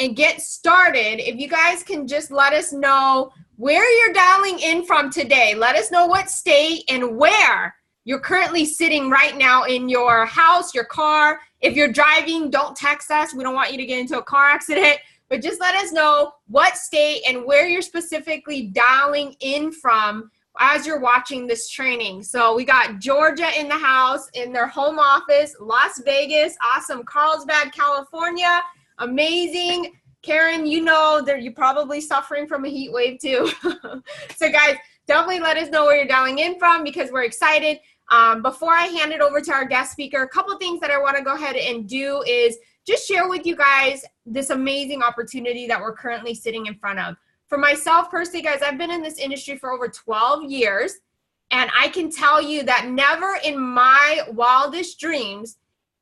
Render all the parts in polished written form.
and get started, if you guys can just let us know where you're dialing in from today. Let us know what state and where you're currently sitting right now in your house, your car. If you're driving, don't text us. We don't want you to get into a car accident, but just let us know what state and where you're specifically dialing in from as you're watching this training. So we got Georgia in the house, in their home office, Las Vegas, awesome, Carlsbad, California, amazing. Karen, you know that you're probably suffering from a heat wave too. So guys, definitely let us know where you're dialing in from because we're excited. Before I hand it over to our guest speaker, a couple things that I want to go ahead and do is just share with you guys this amazing opportunity that we're currently sitting in front of. For myself personally, guys, I've been in this industry for over 12 years, and I can tell you that never in my wildest dreams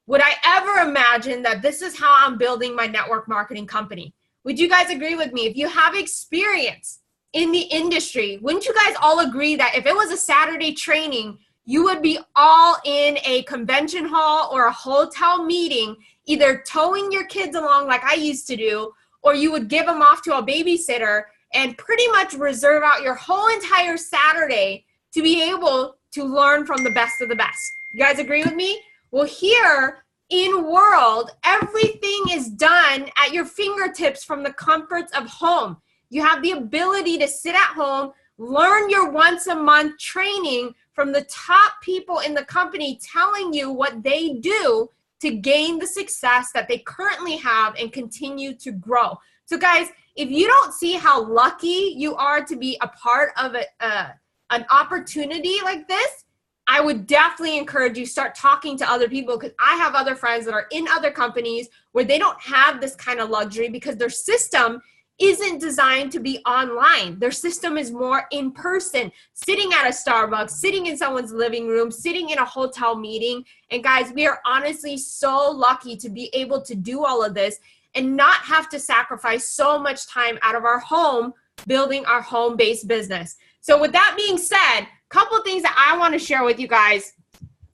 would I ever imagine that this is how I'm building my network marketing company. Would you guys agree with me? If you have experience in the industry, wouldn't you guys all agree that if it was a Saturday training, you would be all in a convention hall or a hotel meeting, either towing your kids along like I used to do, or you would give them off to a babysitter and pretty much reserve out your whole entire Saturday to be able to learn from the best of the best. You guys agree with me? Well, here in world, everything is done at your fingertips from the comforts of home. You have the ability to sit at home, learn your once a month training from the top people in the company telling you what they do to gain the success that they currently have and continue to grow. So guys, if you don't see how lucky you are to be a part of an opportunity like this, I would definitely encourage you start talking to other people, because I have other friends that are in other companies where they don't have this kind of luxury because their system isn't designed to be online. Their system is more in person, sitting at a Starbucks, sitting in someone's living room, sitting in a hotel meeting. And guys, we are honestly so lucky to be able to do all of this and not have to sacrifice so much time out of our home building our home-based business. So with that being said, a couple things that I want to share with you guys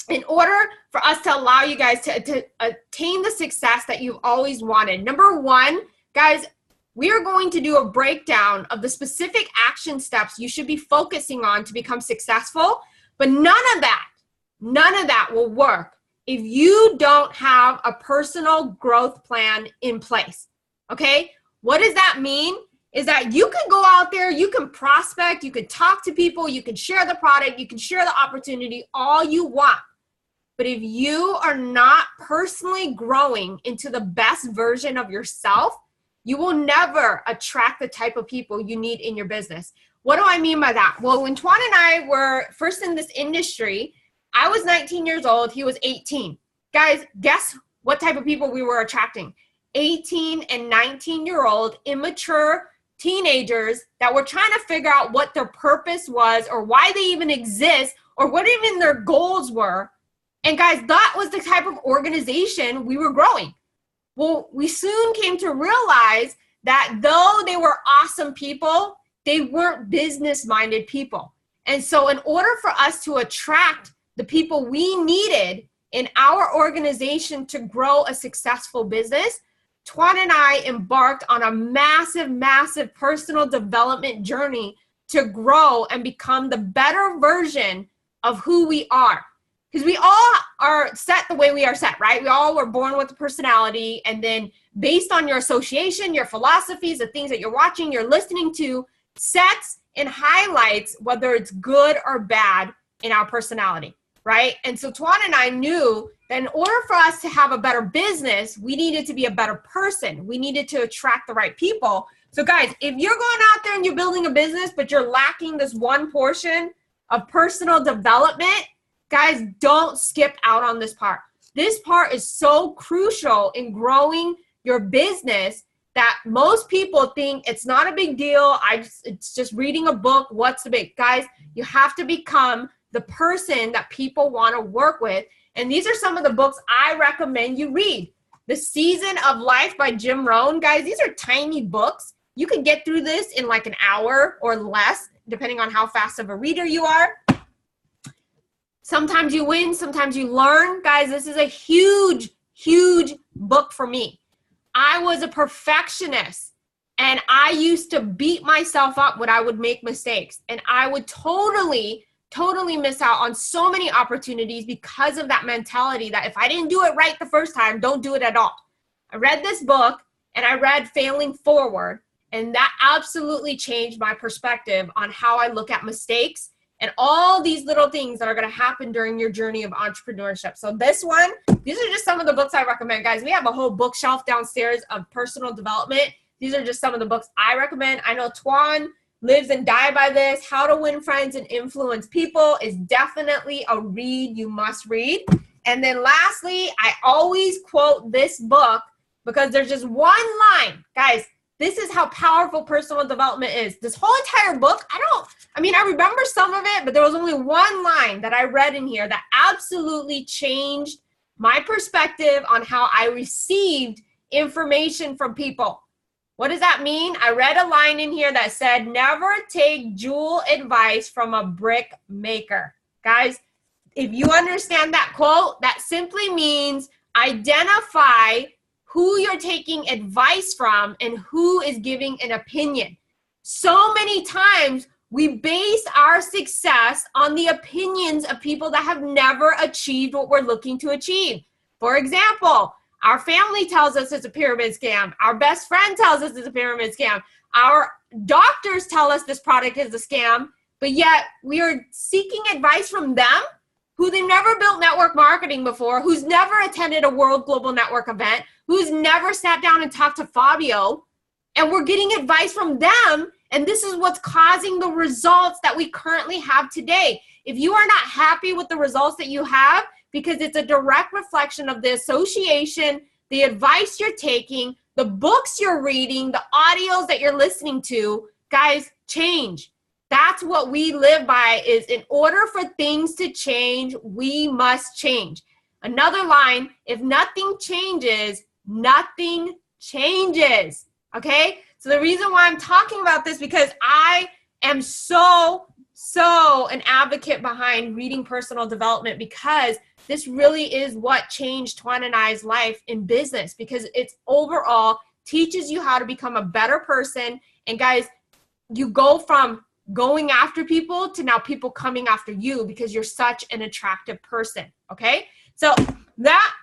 in order for us to allow you guys to attain the success that you've always wanted. Number one, guys, we are going to do a breakdown of the specific action steps you should be focusing on to become successful, but none of that will work if you don't have a personal growth plan in place, okay? What does that mean? Is that you can go out there, you can prospect, you can talk to people, you can share the product, you can share the opportunity all you want. But if you are not personally growing into the best version of yourself, you will never attract the type of people you need in your business. What do I mean by that? Well, when Tuan and I were first in this industry, I was 19 years old, he was 18. Guys, guess what type of people we were attracting? 18 and 19-year-old immature teenagers that were trying to figure out what their purpose was or why they even exist or what even their goals were. And guys, that was the type of organization we were growing. Well, we soon came to realize that though they were awesome people, they weren't business-minded people. And so in order for us to attract the people we needed in our organization to grow a successful business, Tuan and I embarked on a massive, massive personal development journey to grow and become the better version of who we are. Because we all are set the way we are set, right? We all were born with a personality, and then based on your association, your philosophies, the things that you're watching, you're listening to, sets and highlights whether it's good or bad in our personality, right? And so Tuan and I knew that in order for us to have a better business, we needed to be a better person. We needed to attract the right people. So guys, if you're going out there and you're building a business, but you're lacking this one portion of personal development, guys, don't skip out on this part. This part is so crucial in growing your business that most people think it's not a big deal. It's just reading a book. What's the big? Guys, you have to become the person that people want to work with. And these are some of the books I recommend you read. The Season of Life by Jim Rohn. Guys, these are tiny books. You can get through this in like an hour or less, depending on how fast of a reader you are. Sometimes you win, sometimes you learn. Guys, this is a huge, huge book for me. I was a perfectionist. And I used to beat myself up when I would make mistakes. And I would totally miss out on so many opportunities because of that mentality that if I didn't do it right the first time, don't do it at all. I read this book and I read Failing Forward, and that absolutely changed my perspective on how I look at mistakes and all these little things that are going to happen during your journey of entrepreneurship. So these are just some of the books I recommend, guys. We have a whole bookshelf downstairs of personal development. These are just some of the books I recommend. I know Tuan lives and die by this. How to Win Friends and Influence People is definitely a read you must read. And then lastly, I always quote this book because there's just one line. Guys, this is how powerful personal development is. This whole entire book, I remember some of it, but there was only one line that I read in here that absolutely changed my perspective on how I received information from people. What does that mean? I read a line in here that said, never take jewel advice from a brick maker. Guys, if you understand that quote, that simply means identify who you're taking advice from and who is giving an opinion. So many times we base our success on the opinions of people that have never achieved what we're looking to achieve. For example, our family tells us it's a pyramid scam. Our best friend tells us it's a pyramid scam. Our doctors tell us this product is a scam, but yet we are seeking advice from them who they've never built network marketing before, who's never attended a World Global Network event, who's never sat down and talked to Fabio, and we're getting advice from them, and this is what's causing the results that we currently have today. If you are not happy with the results that you have, because it's a direct reflection of the association, the advice you're taking, the books you're reading, the audios that you're listening to, guys, change. That's what we live by, is in order for things to change, we must change. Another line, if nothing changes, nothing changes, okay? So the reason why I'm talking about this, because I am so an advocate behind reading personal development, because this really is what changed Tuan and I's life in business, because it's overall teaches you how to become a better person. And guys, you go from going after people to now people coming after you because you're such an attractive person, okay? So that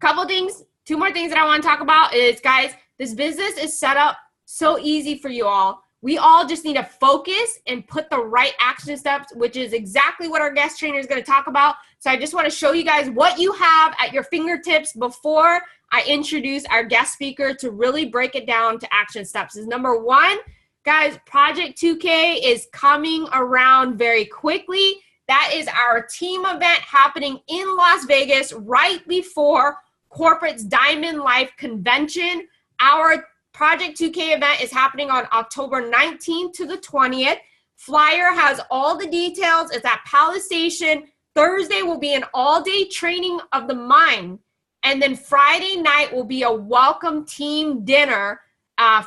couple things, two more things that I want to talk about is, guys, this business is set up so easy for you all. We all just need to focus and put the right action steps, which is exactly what our guest trainer is going to talk about. So I just want to show you guys what you have at your fingertips before I introduce our guest speaker to really break it down to action steps. Is number one, guys, Project 2K is coming around very quickly. That is our team event happening in Las Vegas right before Corporate's Diamond Life Convention. Our Project 2K event is happening on October 19th to the 20th. Flyer has all the details. It's at Palace Station. Thursday will be an all-day training of the mind. And then Friday night will be a welcome team dinner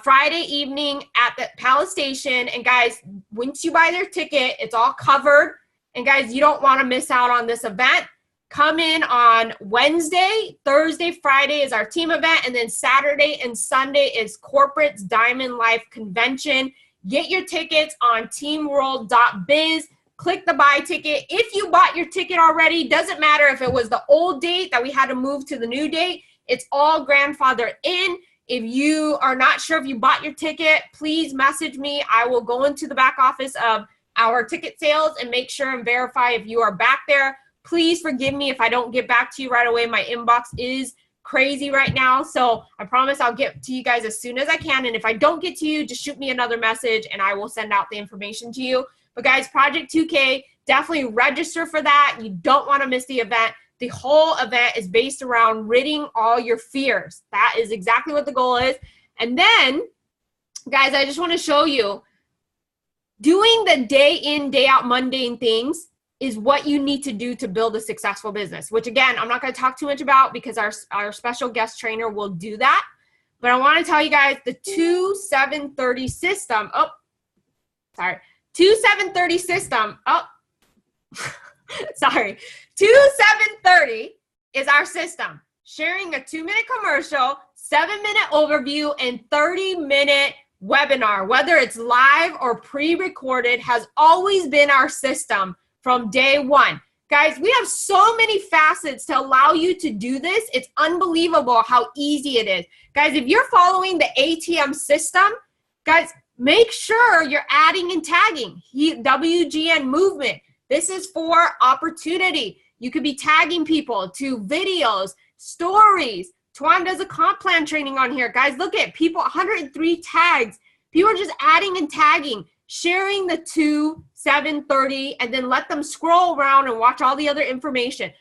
Friday evening at the Palace Station. And guys, once you buy their ticket, it's all covered. And guys, you don't want to miss out on this event. Come in on Wednesday, Thursday, Friday is our team event, and then Saturday and Sunday is Corporate's Diamond Life Convention. Get your tickets on teamworld.biz. Click the buy ticket. If you bought your ticket already, doesn't matter if it was the old date that we had to move to the new date. It's all grandfathered in. If you are not sure if you bought your ticket, please message me. I will go into the back office of our ticket sales and make sure and verify if you are back there. Please forgive me if I don't get back to you right away. My inbox is crazy right now. So I promise I'll get to you guys as soon as I can. And if I don't get to you, just shoot me another message and I will send out the information to you. But guys, Project 2K, definitely register for that. You don't want to miss the event. The whole event is based around ridding all your fears. That is exactly what the goal is. And then, guys, I just want to show you, doing the day in, day out mundane things is what you need to do to build a successful business, which again, I'm not going to talk too much about because our special guest trainer will do that. But I want to tell you guys the 2-7-30 system. 2-7-30 system. 2-7-30 is our system. Sharing a 2-minute commercial, 7-minute overview and 30-minute webinar, whether it's live or pre-recorded, has always been our system from day one. Guys, we have so many facets to allow you to do this. It's unbelievable how easy it is. Guys, if you're following the ATM system, guys, make sure you're adding and tagging. WGN movement. This is for opportunity. You could be tagging people to videos, stories. Tuan does a comp plan training on here. Guys, look at people, 103 tags. People are just adding and tagging, sharing the 2, 7, 30, and then let them scroll around and watch all the other information.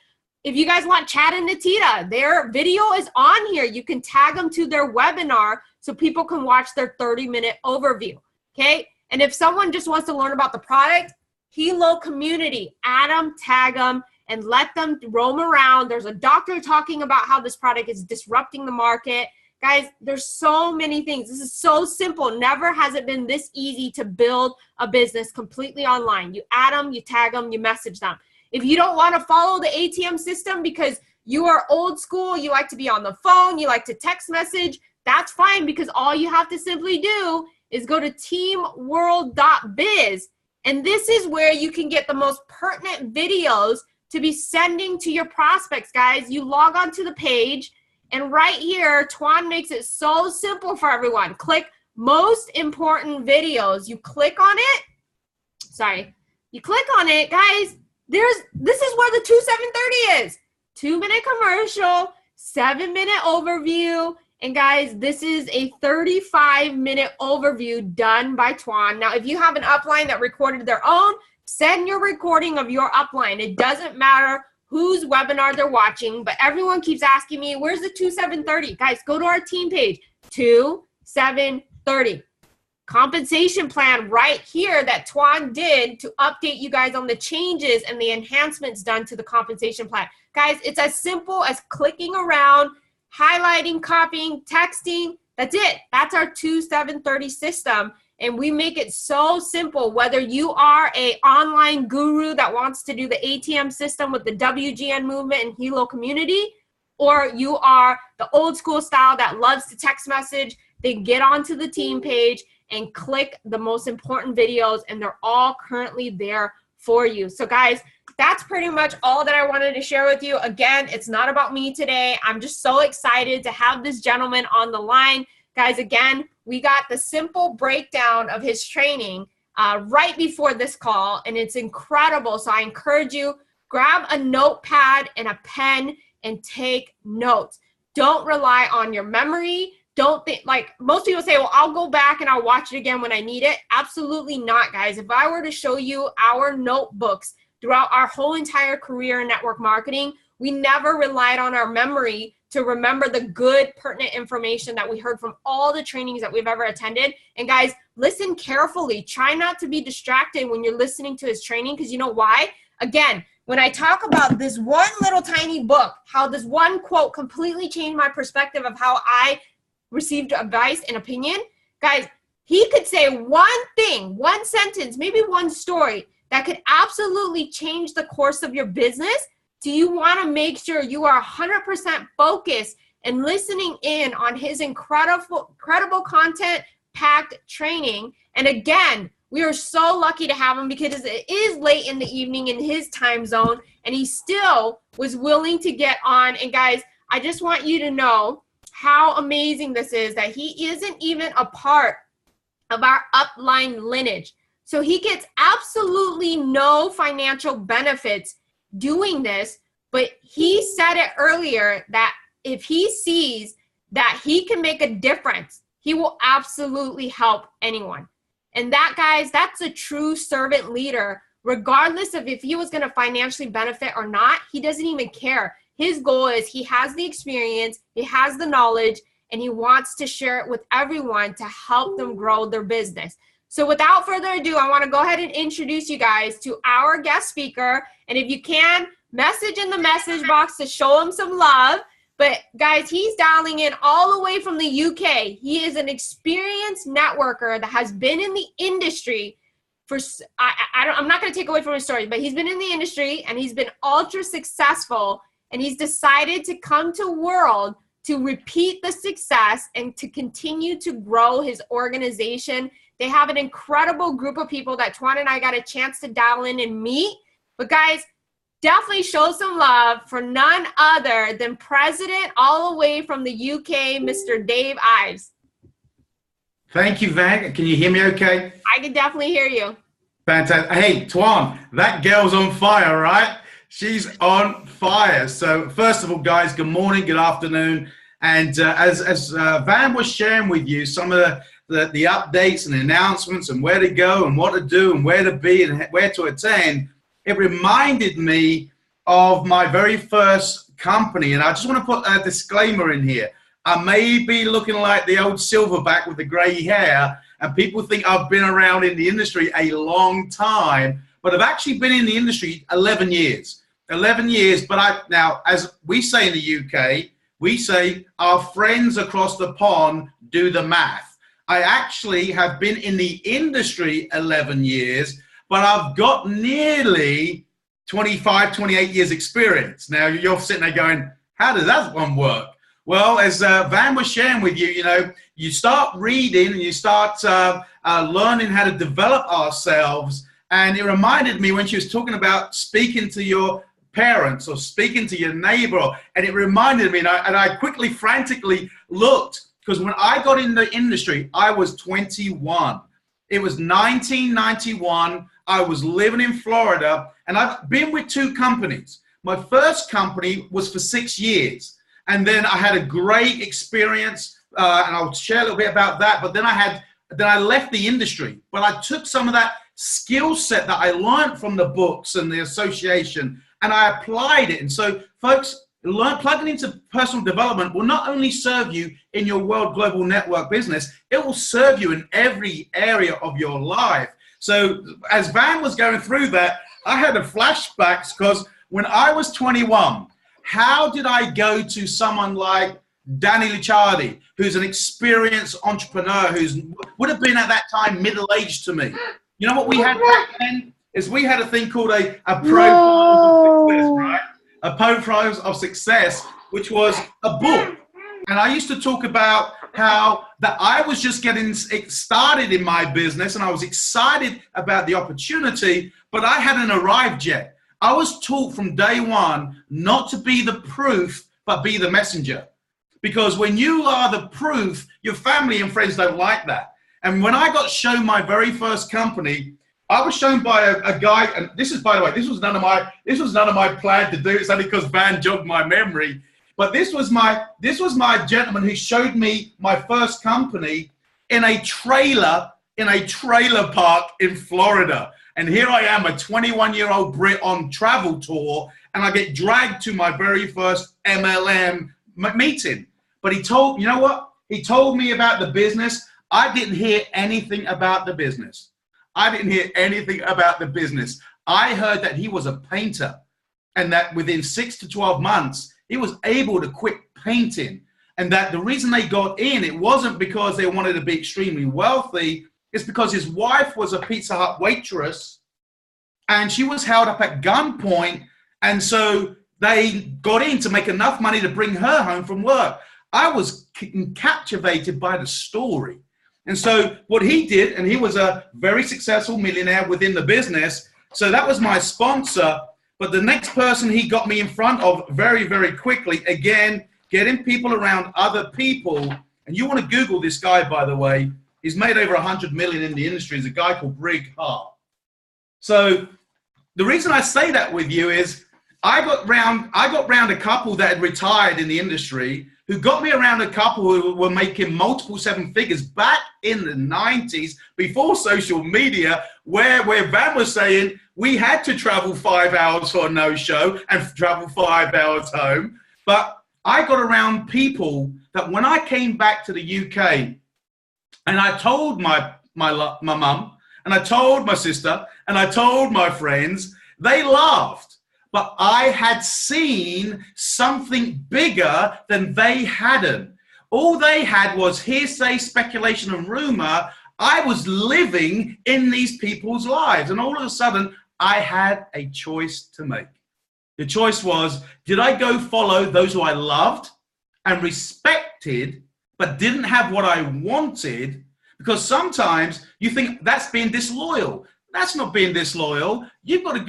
If you guys want Chad and Natita, their video is on here. You can tag them to their webinar so people can watch their 30-minute overview, okay? And if someone just wants to learn about the product, Hilo community, add them, tag them, and let them roam around. There's a doctor talking about how this product is disrupting the market. Guys, there's so many things. This is so simple. Never has it been this easy to build a business completely online. You add them, you tag them, you message them. If you don't want to follow the ATM system because you are old school, you like to be on the phone, you like to text message, that's fine, because all you have to simply do is go to teamworld.biz. And this is where you can get the most pertinent videos to be sending to your prospects, guys. You log on to the page, and right here, Tuan makes it so simple for everyone. Click most important videos. You click on it. Sorry. You click on it, guys. This is where the 2-7-30 is. 2-minute commercial, 7-minute overview. And guys, this is a 35-minute overview done by Tuan. Now, if you have an upline that recorded their own, send your recording of your upline. It doesn't matter whose webinar they're watching, but everyone keeps asking me, where's the 2-7-30? Guys, go to our team page, 2-7-30. Compensation plan right here that Tuan did to update you guys on the changes and the enhancements done to the compensation plan. Guys, it's as simple as clicking around, highlighting, copying, texting. That's it. That's our 2-7-30 system. And we make it so simple, whether you are an online guru that wants to do the ATM system with the WGN movement and Hilo community, or you are the old school style that loves to text message, then get onto the team page and click the most important videos, and they're all currently there for you. So guys, that's pretty much all that I wanted to share with you. Again, it's not about me today. I'm just so excited to have this gentleman on the line. Guys, again, we got the simple breakdown of his training right before this call, and it's incredible. So I encourage you, grab a notepad and a pen and take notes. Don't rely on your memory. Don't think, like most people say, well, I'll go back and I'll watch it again when I need it. Absolutely not, guys. If I were to show you our notebooks throughout our whole entire career in network marketing, we never relied on our memory to remember the good, pertinent information that we heard from all the trainings that we've ever attended. And guys, listen carefully. Try not to be distracted when you're listening to his training, because you know why? Again, when I talk about this one little tiny book, how this one quote completely changed my perspective of how I received advice and opinion, guys, he could say one thing, one sentence, maybe one story that could absolutely change the course of your business. Do you want to make sure you are 100% focused and listening in on his incredible content-packed training? And again, we are so lucky to have him because it is late in the evening in his time zone, and he still was willing to get on. And guys, I just want you to know how amazing this is, that he isn't even a part of our upline lineage. So he gets absolutely no financial benefits doing this, but he said it earlier that if he sees that he can make a difference, he will absolutely help anyone. And that, guys, that's a true servant leader. Regardless of if he was going to financially benefit or not, he doesn't even care. His goal is he has the experience, he has the knowledge, and he wants to share it with everyone to help them grow their business. So without further ado, I want to go ahead and introduce you guys to our guest speaker. And if you can, message in the message box to show him some love. But guys, he's dialing in all the way from the UK. He is an experienced networker that has been in the industry for, I'm not going to take away from his story, but he's been in the industry and he's been ultra successful. And he's decided to come to World to repeat the success and to continue to grow his organization. They have an incredible group of people that Tuan and I got a chance to dial in and meet. But guys, definitely show some love for none other than President all the way from the UK, Mr. Dave Ives. Thank you, Van. Can you hear me okay? I can definitely hear you. Fantastic. Hey, Tuan, that girl's on fire, right? She's on fire. So first of all, guys, good morning, good afternoon. And as Van was sharing with you some of the updates and announcements and where to go and what to do and where to be and where to attend, it reminded me of my very first company. And I just want to put a disclaimer in here. I may be looking like the old silverback with the gray hair, and people think I've been around in the industry a long time, but I've actually been in the industry 11 years. 11 years, but now, as we say in the UK, we say our friends across the pond do the math. I actually have been in the industry 11 years, but I've got nearly 25, 28 years experience. Now you're sitting there going, how does that one work? Well, as Van was sharing with you, you know, you start reading and you start learning how to develop ourselves. And it reminded me when she was talking about speaking to your parents or speaking to your neighbor, and it reminded me, and I quickly, frantically looked, because when I got in the industry, I was 21. It was 1991. I was living in Florida, and I've been with two companies. My first company was for 6 years, and then I had a great experience, and I'll share a little bit about that. But then I left the industry, but I took some of that skill set that I learned from the books and the association, and I applied it. And so, folks, plugging into personal development will not only serve you in your World Global Network business, it will serve you in every area of your life. So as Van was going through that, I had a flashbacks, because when I was 21, how did I go to someone like Danny Licciardi, who's an experienced entrepreneur, would have been at that time middle-aged to me? You know what we had back then? Is we had a thing called a profile of success, right? A profile of success, which was a book. And I used to talk about how that I was just getting started in my business, and I was excited about the opportunity, but I hadn't arrived yet. I was taught from day one not to be the proof, but be the messenger. Because when you are the proof, your family and friends don't like that. And when I got shown my very first company, I was shown by a guy, and this is, by the way, this was none of my plan to do. It's only because Van jogged my memory. But this was my gentleman who showed me my first company in a trailer park in Florida. And here I am, a 21-year-old Brit on travel tour, and I get dragged to my very first MLM meeting. But he told, you know what? He told me about the business. I didn't hear anything about the business. I didn't hear anything about the business. I heard that he was a painter, and that within 6 to 12 months, he was able to quit painting. And that the reason they got in, it wasn't because they wanted to be extremely wealthy. It's because his wife was a Pizza Hut waitress, and she was held up at gunpoint. And so they got in to make enough money to bring her home from work. I was captivated by the story. And so what he did, and he was a very successful millionaire within the business. So that was my sponsor. But the next person he got me in front of very, very quickly, again, getting people around other people. And you want to Google this guy, by the way. He's made over 100 million in the industry. He's a guy called Brig Hart. So the reason I say that with you is I got round a couple that had retired in the industry, who got me around a couple who were making multiple 7 figures back in the 90s, before social media, where Van was saying we had to travel 5 hours for a no-show and travel 5 hours home. But I got around people that when I came back to the UK, and I told my mum, and I told my sister, and I told my friends, they laughed. But I had seen something bigger than they hadn't. All they had was hearsay, speculation, and rumor. I was living in these people's lives. And all of a sudden, I had a choice to make. The choice was, did I go follow those who I loved and respected, but didn't have what I wanted, because sometimes you think that's being disloyal. That's not being disloyal. You've got to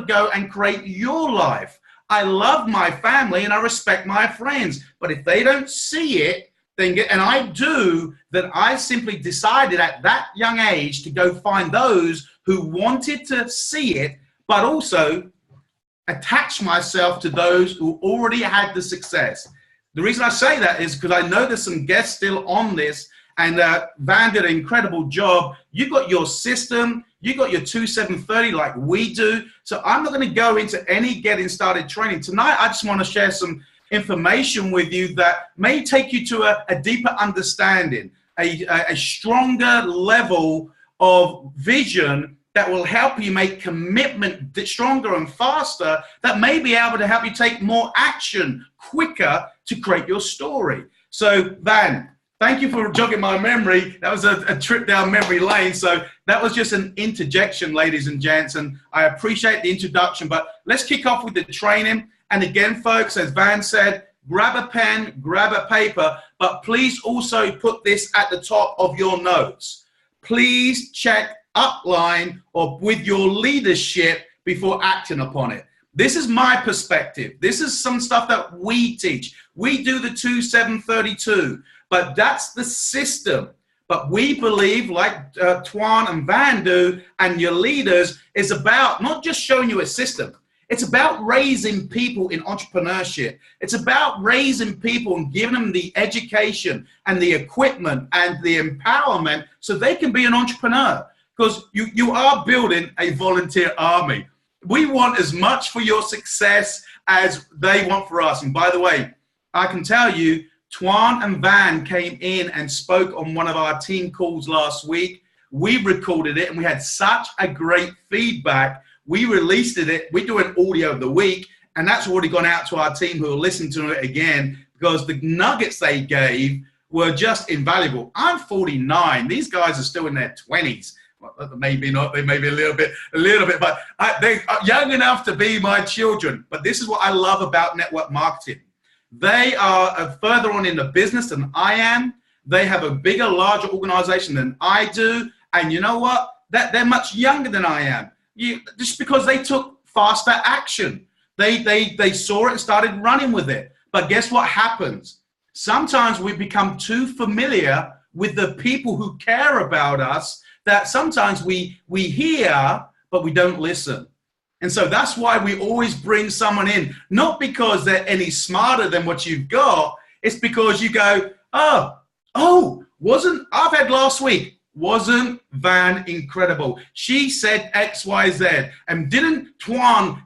go and create your life. I love my family and I respect my friends, but if they don't see it, and I do, then I simply decided at that young age to go find those who wanted to see it, but also attach myself to those who already had the success. The reason I say that is because I know there's some guests still on this, and Van did an incredible job. You got your system, you got your 2-7-30 like we do. So I'm not going to go into any getting started training. Tonight, I just want to share some information with you that may take you to a deeper understanding, a stronger level of vision that will help you make commitment stronger and faster, that may be able to help you take more action quicker to create your story. So Van, thank you for jogging my memory. That was a trip down memory lane. So that was just an interjection, ladies and gents, and I appreciate the introduction, but let's kick off with the training. And again, folks, as Van said, grab a pen, grab a paper, but please also put this at the top of your notes. Please check upline or with your leadership before acting upon it. This is my perspective. This is some stuff that we teach. We do the 2-7-32, but that's the system. But we believe, like Tuan and Van do, and your leaders, is about not just showing you a system. It's about raising people in entrepreneurship. It's about raising people and giving them the education and the equipment and the empowerment so they can be an entrepreneur. Because you are building a volunteer army. We want as much for your success as they want for us. And by the way, I can tell you, Tuan and Van came in and spoke on one of our team calls last week. We recorded it and we had such a great feedback. We released it. We do an audio of the week, and that's already gone out to our team who will listen to it again, because the nuggets they gave were just invaluable. I'm 49. These guys are still in their 20s. Well, maybe not. They may be a little bit, but they are young enough to be my children. But this is what I love about network marketing. They are further on in the business than I am. They have a bigger, larger organization than I do. And you know what? They're much younger than I am. Just because they took faster action. They saw it and started running with it. But guess what happens? Sometimes we become too familiar with the people who care about us that sometimes we hear, but we don't listen. And so that's why we always bring someone in, not because they're any smarter than what you've got. It's because you go, I've had last week. Wasn't Van incredible? She said X, Y, Z. And didn't Tuan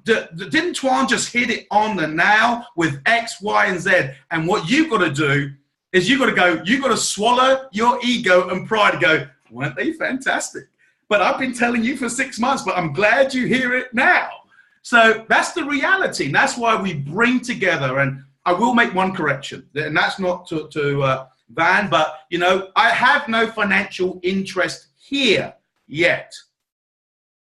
just hit it on the nail with X, Y, and Z? And what you've got to do is you've got to swallow your ego and pride and go, weren't they fantastic? But I've been telling you for 6 months, but I'm glad you hear it now. So that's the reality. And that's why we bring together, and I will make one correction, and that's not to Van, but you know, I have no financial interest here yet.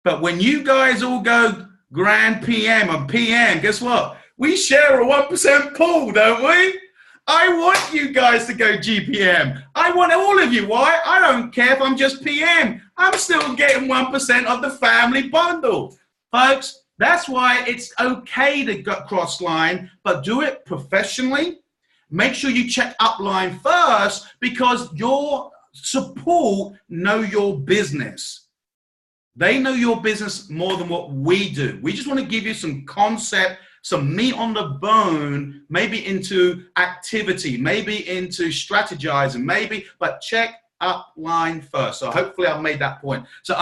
But when you guys all go grand PM and PM, guess what? We share a 1% pool, don't we? I want you guys to go GPM. I want all of you. Why? I don't care if I'm just PM. I'm still getting 1% of the family bundle. Folks, that's why it's okay to go cross line, but do it professionally. Make sure you check upline first, because your support know your business. They know your business more than what we do. We just want to give you some concept, some meat on the bone, maybe into activity, maybe into strategizing, but check upline first. So hopefully I've made that point. So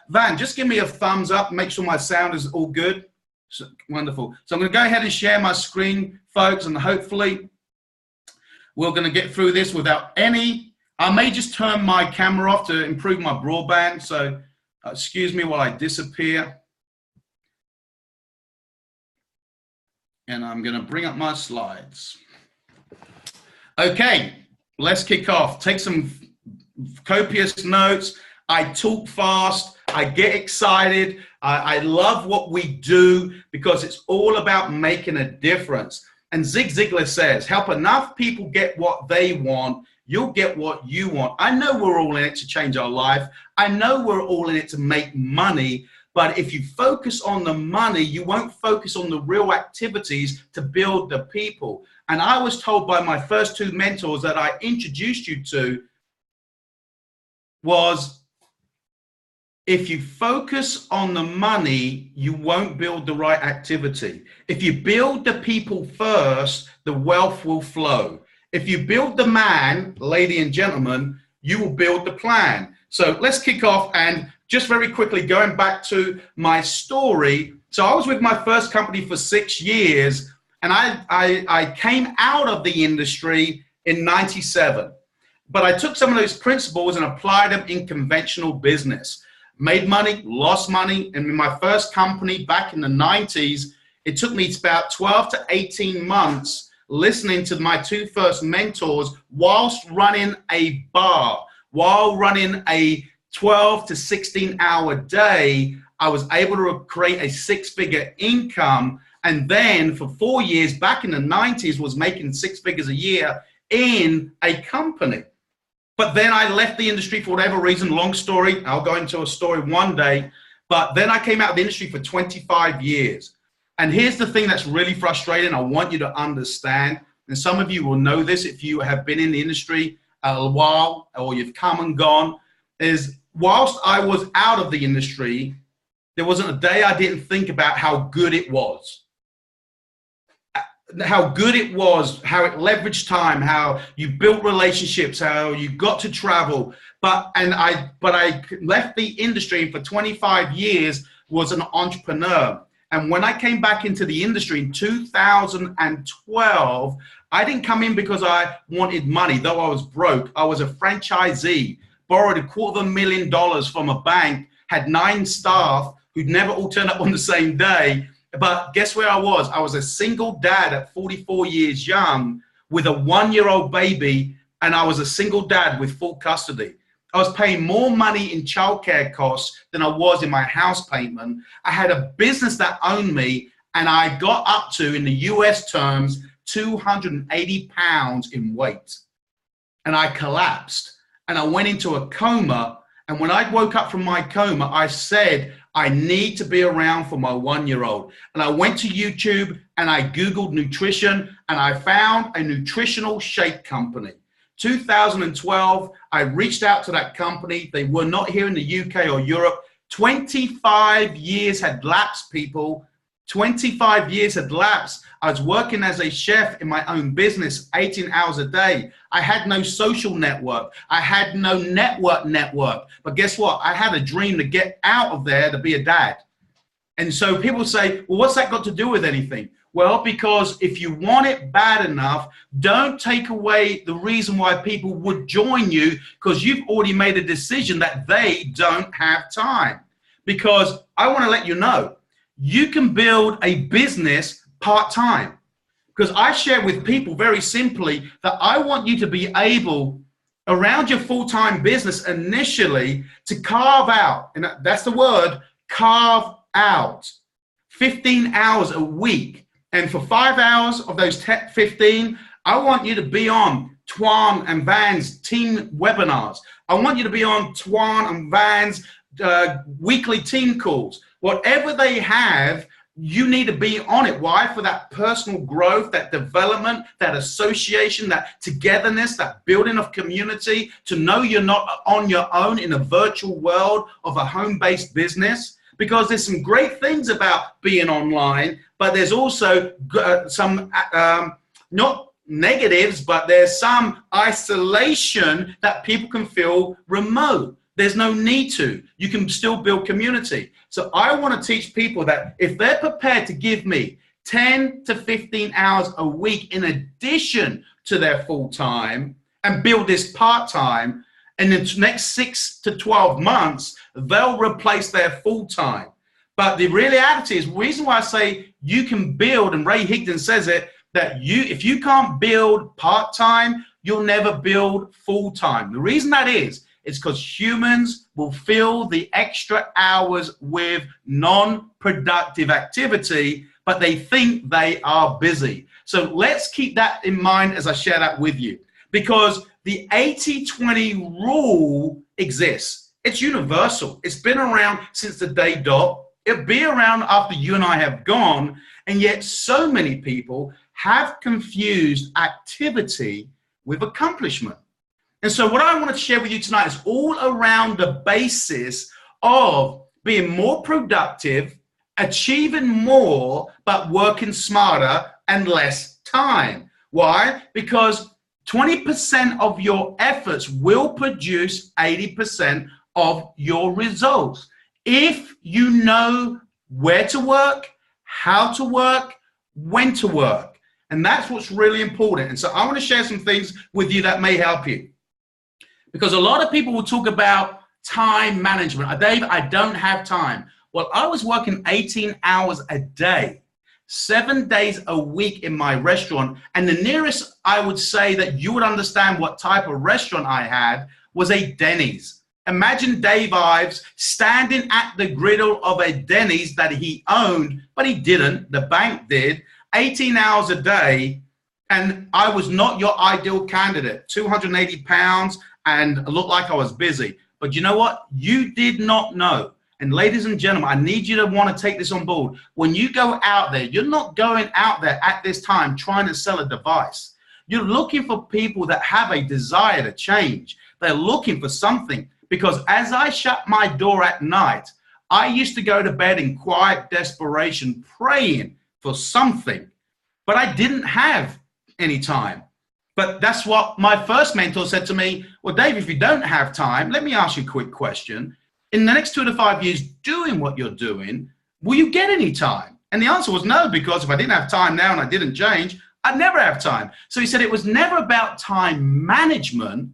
Van, just give me a thumbs up, make sure my sound is all good. So, wonderful. So I'm going to go ahead and share my screen, folks, and hopefully we're going to get through this without any. I may just turn my camera off to improve my broadband. So excuse me while I disappear. And I'm going to bring up my slides. Okay, let's kick off. Take some copious notes. I talk fast. I get excited. I love what we do because it's all about making a difference. And Zig Ziglar says, help enough people get what they want, you'll get what you want. I know we're all in it to change our life. I know we're all in it to make money. But if you focus on the money, you won't focus on the real activities to build the people. And I was told by my first two mentors that I introduced you to was, if you focus on the money, you won't build the right activity. If you build the people first, the wealth will flow. If you build the man, lady and gentleman, you will build the plan. So let's kick off, and just very quickly going back to my story. So I was with my first company for 6 years, and I came out of the industry in '97. But I took some of those principles and applied them in conventional business. Made money, lost money. And in my first company back in the '90s, it took me about 12 to 18 months listening to my two first mentors whilst running a bar, while running a 12 to 16 hour day. I was able to create a 6-figure income. And then for 4 years back in the '90s was making 6 figures a year in a company. But then I left the industry for whatever reason, long story. I'll go into a story one day. But then I came out of the industry for 25 years. And here's the thing that's really frustrating. I want you to understand, and some of you will know this if you have been in the industry a while or you've come and gone, is whilst I was out of the industry, there wasn't a day I didn't think about how good it was. How good it was, how it leveraged time, how you built relationships, how you got to travel. But I left the industry, and for 25 years was an entrepreneur. And when I came back into the industry in 2012, I didn't come in because I wanted money, though I was broke. I was a franchisee, borrowed $250,000 from a bank, had 9 staff who'd never all turned up on the same day. But guess where I was? I was a single dad at 44 years young with a 1-year-old baby, and I was a single dad with full custody. I was paying more money in childcare costs than I was in my house payment. I had a business that owned me, and I got up to, in the US terms, 280 pounds in weight. And I collapsed, and I went into a coma. And when I woke up from my coma, I said, I need to be around for my 1-year-old. And I went to YouTube and I Googled nutrition, and I found a nutritional shake company. 2012, I reached out to that company. They were not here in the UK or Europe. 25 years had lapsed, people. 25 years had lapsed. I was working as a chef in my own business, 18 hours a day. I had no social network. I had no network. But guess what? I had a dream to get out of there to be a dad. And so people say, well, what's that got to do with anything? Well, because if you want it bad enough, don't take away the reason why people would join you, because you've already made a decision that they don't have time. Because I want to let you know, you can build a business part-time. Because I share with people very simply that I want you to be able, around your full-time business initially, to carve out, and that's the word, carve out, 15 hours a week. And for 5 hours of those 15, I want you to be on Tuan and Van's team webinars. I want you to be on Tuan and Van's weekly team calls. Whatever they have, you need to be on it. Why? For that personal growth, that development, that association, that togetherness, that building of community, to know you're not on your own in a virtual world of a home-based business. Because there's some great things about being online, but there's also some, not negatives, but there's some isolation that people can feel remote. There's no need to. You can still build community. So I want to teach people that if they're prepared to give me 10 to 15 hours a week in addition to their full-time and build this part-time, in the next 6 to 12 months, they'll replace their full-time. But the reality is, the reason why I say you can build, and Ray Higdon says it, that if you can't build part-time, you'll never build full-time. The reason that is because humans will fill the extra hours with non-productive activity, but they think they are busy. So let's keep that in mind as I share that with you, because the 80-20 rule exists. It's universal. It's been around since the day dot. It'll be around after you and I have gone, and yet so many people have confused activity with accomplishment. And so what I want to share with you tonight is all around the basis of being more productive, achieving more, but working smarter and less time. Why? Because 20% of your efforts will produce 80% of your results. If you know where to work, how to work, when to work. And that's what's really important. And so I want to share some things with you that may help you. Because a lot of people will talk about time management. Dave, I don't have time. Well, I was working 18 hours a day, 7 days a week in my restaurant. And the nearest I would say that you would understand what type of restaurant I had was a Denny's. Imagine Dave Ives standing at the griddle of a Denny's that he owned, but he didn't. The bank did. 18 hours a day. And I was not your ideal candidate. 280 pounds and looked like I was busy. But you know what? You did not know. And ladies and gentlemen, I need you to want to take this on board. When you go out there, you're not going out there at this time trying to sell a device. You're looking for people that have a desire to change. They're looking for something. Because as I shut my door at night, I used to go to bed in quiet desperation, praying for something. But I didn't have any time. But that's what my first mentor said to me. Well, Dave, if you don't have time, let me ask you a quick question. In the next 2 to 5 years doing what you're doing, will you get any time? And the answer was no, because if I didn't have time now and I didn't change, I'd never have time. So he said it was never about time management.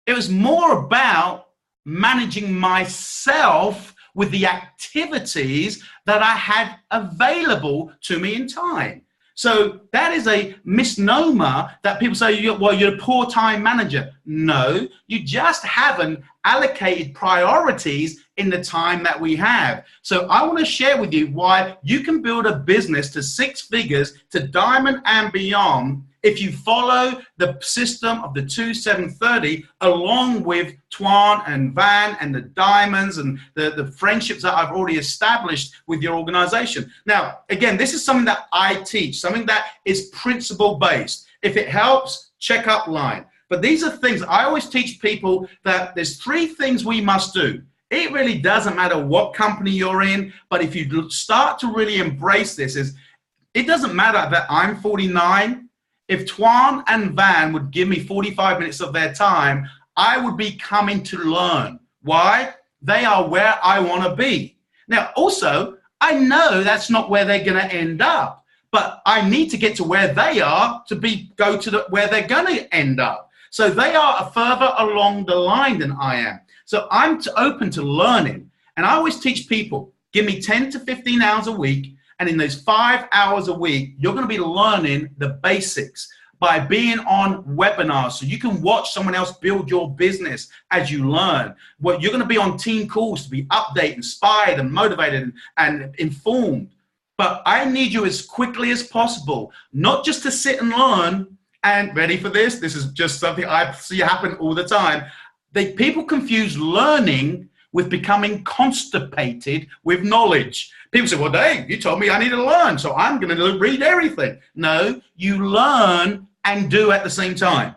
It was more about managing myself with the activities that I had available to me in time. So that is a misnomer that people say, well, you're a poor time manager. No, you just haven't allocated priorities in the time that we have. So I want to share with you why you can build a business to 6 figures, to diamond and beyond, if you follow the system of the 2-7-30, along with Tuan and Van and the diamonds and the friendships that I've already established with your organization. Now, again, this is something that I teach, something that is principle-based. If it helps, check up line. But these are things I always teach people, that there's 3 things we must do. It really doesn't matter what company you're in, but if you start to really embrace this, it doesn't matter that I'm 49. If Tuan and Van would give me 45 minutes of their time, I would be coming to learn. Why? They are where I want to be. Now, also, I know that's not where they're going to end up, but I need to get to where they are to go to where they're going to end up. So they are further along the line than I am. So I'm open to learning. And I always teach people, give me 10 to 15 hours a week. And in those 5 hours a week, you're going to be learning the basics by being on webinars. So you can watch someone else build your business as you learn. Well, you're going to be on team calls to be updated, inspired, and motivated and informed. But I need you as quickly as possible, not just to sit and learn. And ready for this? This is just something I see happen all the time. People confuse learning with becoming constipated with knowledge. People say, well, Dave, you told me I need to learn, so I'm going to read everything. No, you learn and do at the same time.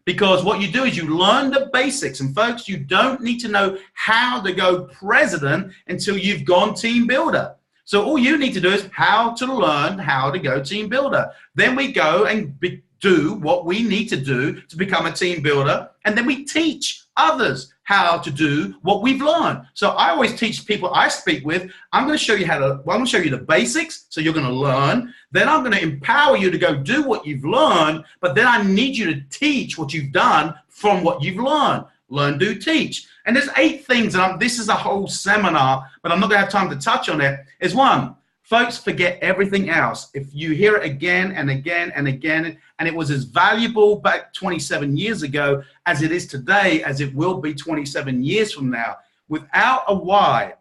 Because what you do is you learn the basics. And folks, you don't need to know how to go president until you've gone team builder. So all you need to do is how to learn how to go team builder. Then we go and do what we need to do to become a team builder. And then we teach others how to do what we've learned. So I always teach people I speak with, I'm going to show you I'm going to show you the basics, so you're going to learn. Then I'm going to empower you to go do what you've learned, but then I need you to teach what you've done from what you've learned. Learn, do, teach. And there's 8 things, and this is a whole seminar, but I'm not going to have time to touch on it. Is 1, folks, forget everything else. If you hear it again and again and again, and it was as valuable back 27 years ago as it is today, as it will be 27 years from now, without a why,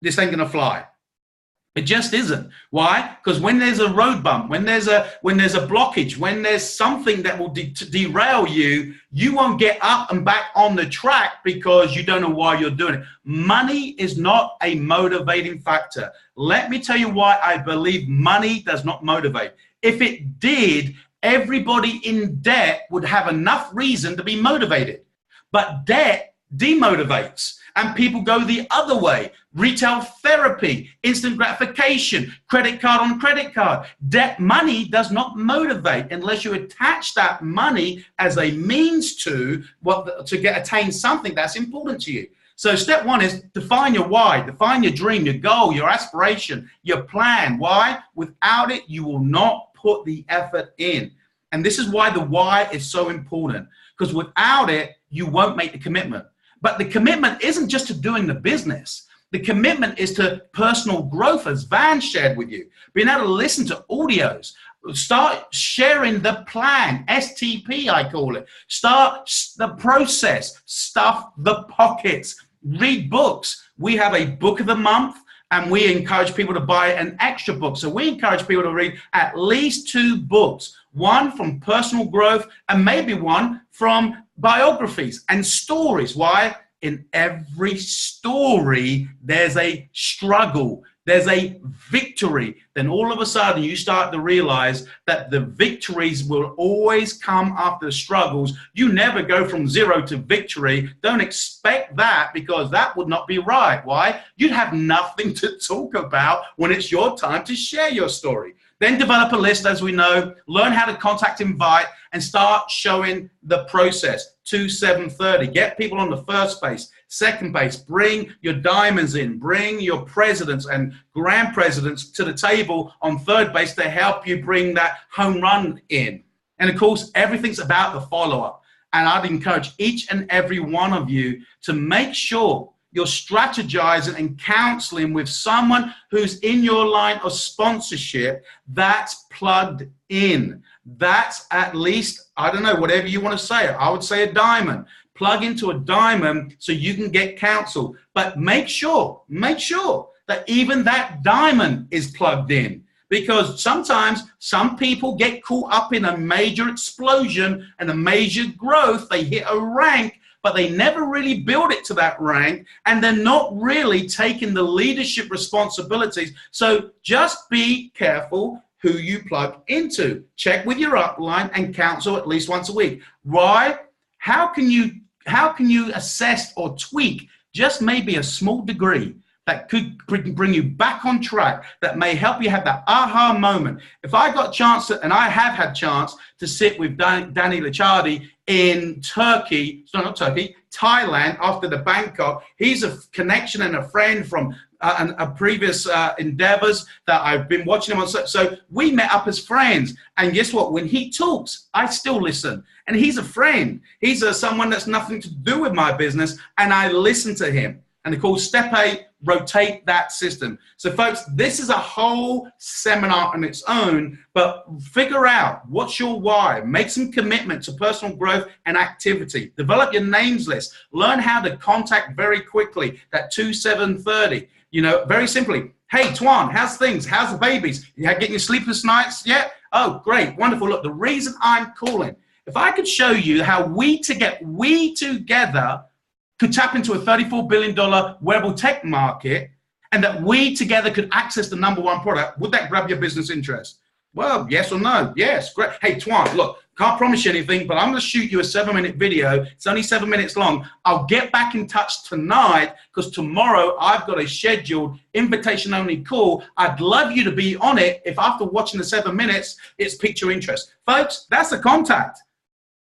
this ain't gonna fly. It just isn't. Why? Because when there's a road bump, when there's a blockage, when there's something that will derail you, you won't get up and back on the track because you don't know why you're doing it. Money is not a motivating factor. Let me tell you why I believe money does not motivate. If it did, everybody in debt would have enough reason to be motivated. But debt demotivates. And people go the other way. Retail therapy, instant gratification, credit card on credit card. Debt money does not motivate unless you attach that money as a means to attain something that's important to you. So step one is define your why, define your dream, your goal, your aspiration, your plan. Why? Without it, you will not put the effort in. And this is why the why is so important, because without it, you won't make the commitment. But the commitment isn't just to doing the business. The commitment is to personal growth, as Van shared with you. Being able to listen to audios. Start sharing the plan, STP I call it. Start the process, stuff the pockets, read books. We have a book of the month, and we encourage people to buy an extra book. So we encourage people to read at least 2 books, one from personal growth and maybe one from biographies and stories. Why? In every story, there's a struggle, there's a victory. Then all of a sudden you start to realize that the victories will always come after the struggles. You never go from 0 to victory. Don't expect that, because that would not be right. Why? You'd have nothing to talk about when it's your time to share your story. Then develop a list, as we know, learn how to contact, invite, and start showing the process. 2, 7, 30. Get people on the first base, second base. Bring your diamonds in. Bring your presidents and grand presidents to the table on third base to help you bring that home run in. And of course, everything's about the follow-up. And I'd encourage each and every one of you to make sure you're strategizing and counseling with someone who's in your line of sponsorship that's plugged in. That's at least, I don't know, whatever you want to say. I would say a diamond. Plug into a diamond so you can get counsel. But make sure that even that diamond is plugged in. Because sometimes some people get caught up in a major explosion and a major growth. They hit a rank, but they never really build it to that rank, and they're not really taking the leadership responsibilities. So just be careful who you plug into. Check with your upline and counsel at least once a week. Why? How can you assess or tweak just maybe a small degree that could bring you back on track, that may help you have that aha moment? If I got a chance to, and I have had chance to sit with Danny Licciardi in Thailand after the Bangkok. He's a connection and a friend from a previous endeavors that I've been watching him on. So we met up as friends. And guess what? When he talks, I still listen. And he's a friend. He's someone that's nothing to do with my business. And I listen to him. And of course, step 8, rotate that system. So folks, this is a whole seminar on its own, but figure out what's your why. Make some commitment to personal growth and activity. Develop your names list. Learn how to contact very quickly, that 2, 7, 30. You know, very simply, hey, Tuan, how's things? How's the babies? You getting your sleepless nights yet? Oh, great, wonderful. Look, the reason I'm calling, if I could show you how we together could tap into a $34 billion wearable tech market, and that we together could access the #1 product, would that grab your business interest? Well, yes or no? Yes, great. Hey, Tuan, look, can't promise you anything, but I'm going to shoot you a 7-minute video. It's only 7 minutes long. I'll get back in touch tonight, because tomorrow I've got a scheduled invitation-only call. I'd love you to be on it if after watching the 7 minutes, it's piqued your interest. Folks, that's a contact.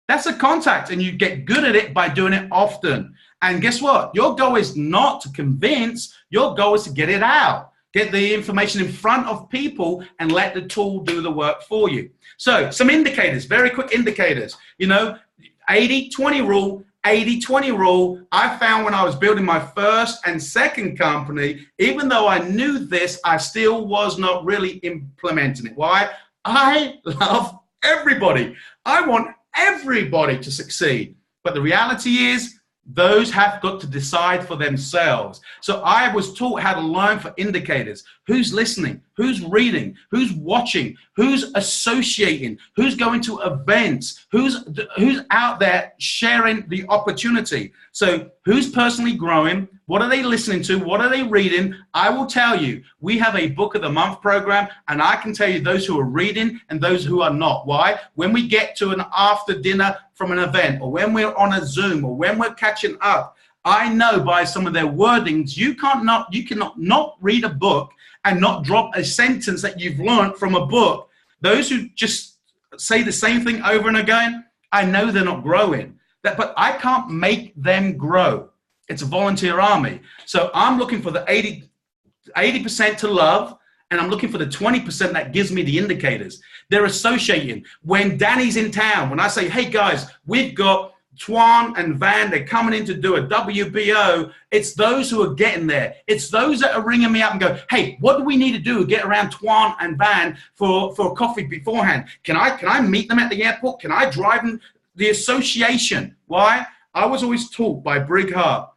That's a contact, and you get good at it by doing it often. And guess what? Your goal is not to convince. Your goal is to get it out. Get the information in front of people and let the tool do the work for you. So some indicators, very quick indicators. You know, 80-20 rule, 80-20 rule. I found when I was building my first and second company, even though I knew this, I still was not really implementing it. Why? I love everybody. I want everybody to succeed. But the reality is, Those have got to decide for themselves. So I was taught how to learn for indicators. Who's listening? Who's reading? Who's watching? Who's associating? Who's going to events? Who's out there sharing the opportunity? So who's personally growing? What are they listening to? What are they reading? I will tell you, we have a book of the month program, and I can tell you those who are reading and those who are not. Why? When we get to an after dinner from an event, or when we're on a Zoom, or when we're catching up, I know by some of their wordings, you cannot not read a book and not drop a sentence that you've learned from a book. Those who just say the same thing over and again, I know they're not growing. But I can't make them grow. It's a volunteer army. So I'm looking for the 80% to love, and I'm looking for the 20% that gives me the indicators. They're associating. When Danny's in town, when I say, hey guys, we've got Tuan and Van, they're coming in to do a WBO, it's those who are getting there. It's those that are ringing me up and go, hey, what do we need to do to get around Tuan and Van for coffee beforehand? Can I meet them at the airport? Can I drive them? The association. Why? I was always taught by Brig Hart,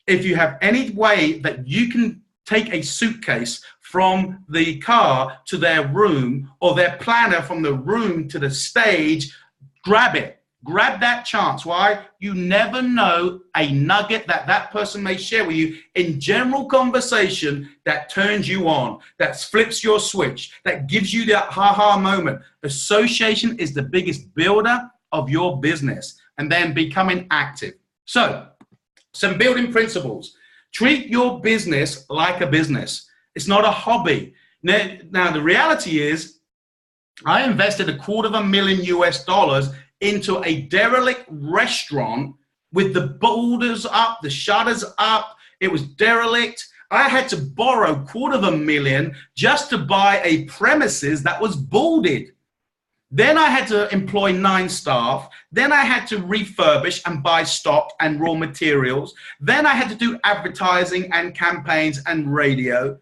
if you have any way that you can take a suitcase from the car to their room, or their planner from the room to the stage, grab it. Grab that chance. Why? You never know a nugget that person may share with you in general conversation that turns you on, that flips your switch, that gives you that ha-ha moment. Association is the biggest builder of your business, and then becoming active. So, some building principles. Treat your business like a business. It's not a hobby. Now the reality is, I invested $250,000 US into a derelict restaurant with the borders up, the shutters up. It was derelict. I had to borrow $250,000 just to buy a premises that was boarded. Then I had to employ 9 staff. Then I had to refurbish and buy stock and raw materials. Then I had to do advertising and campaigns and radio.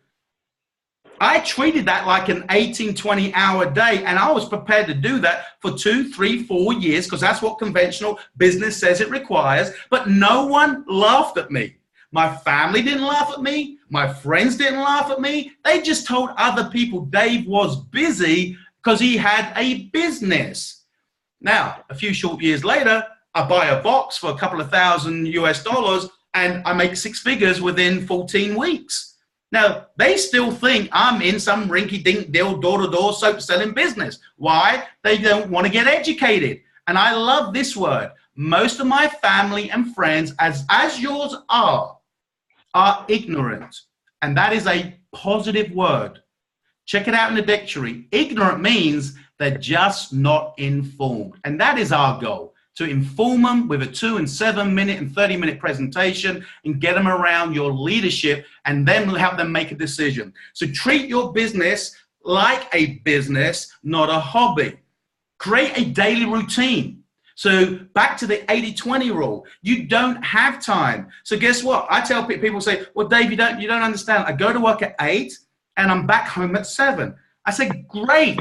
I treated that like an 18, 20-hour day, and I was prepared to do that for 2, 3, 4 years, because that's what conventional business says it requires, but no one laughed at me. My family didn't laugh at me. My friends didn't laugh at me. They just told other people Dave was busy because he had a business. Now, a few short years later, I buy a box for a couple of $1,000 US, and I make 6 figures within 14 weeks. Now, they still think I'm in some rinky-dink door-to-door soap selling business. Why? They don't want to get educated. And I love this word. Most of my family and friends, as yours are ignorant. And that is a positive word. Check it out in the dictionary. Ignorant means they're just not informed. And that is our goal, to inform them with a 2 and 7 minute and 30-minute presentation and get them around your leadership and then help them make a decision. So treat your business like a business, not a hobby. Create a daily routine. So back to the 80-20 rule. You don't have time. So guess what? I tell people say, well, Dave, you don't understand. I go to work at 8 and I'm back home at 7. I say, great.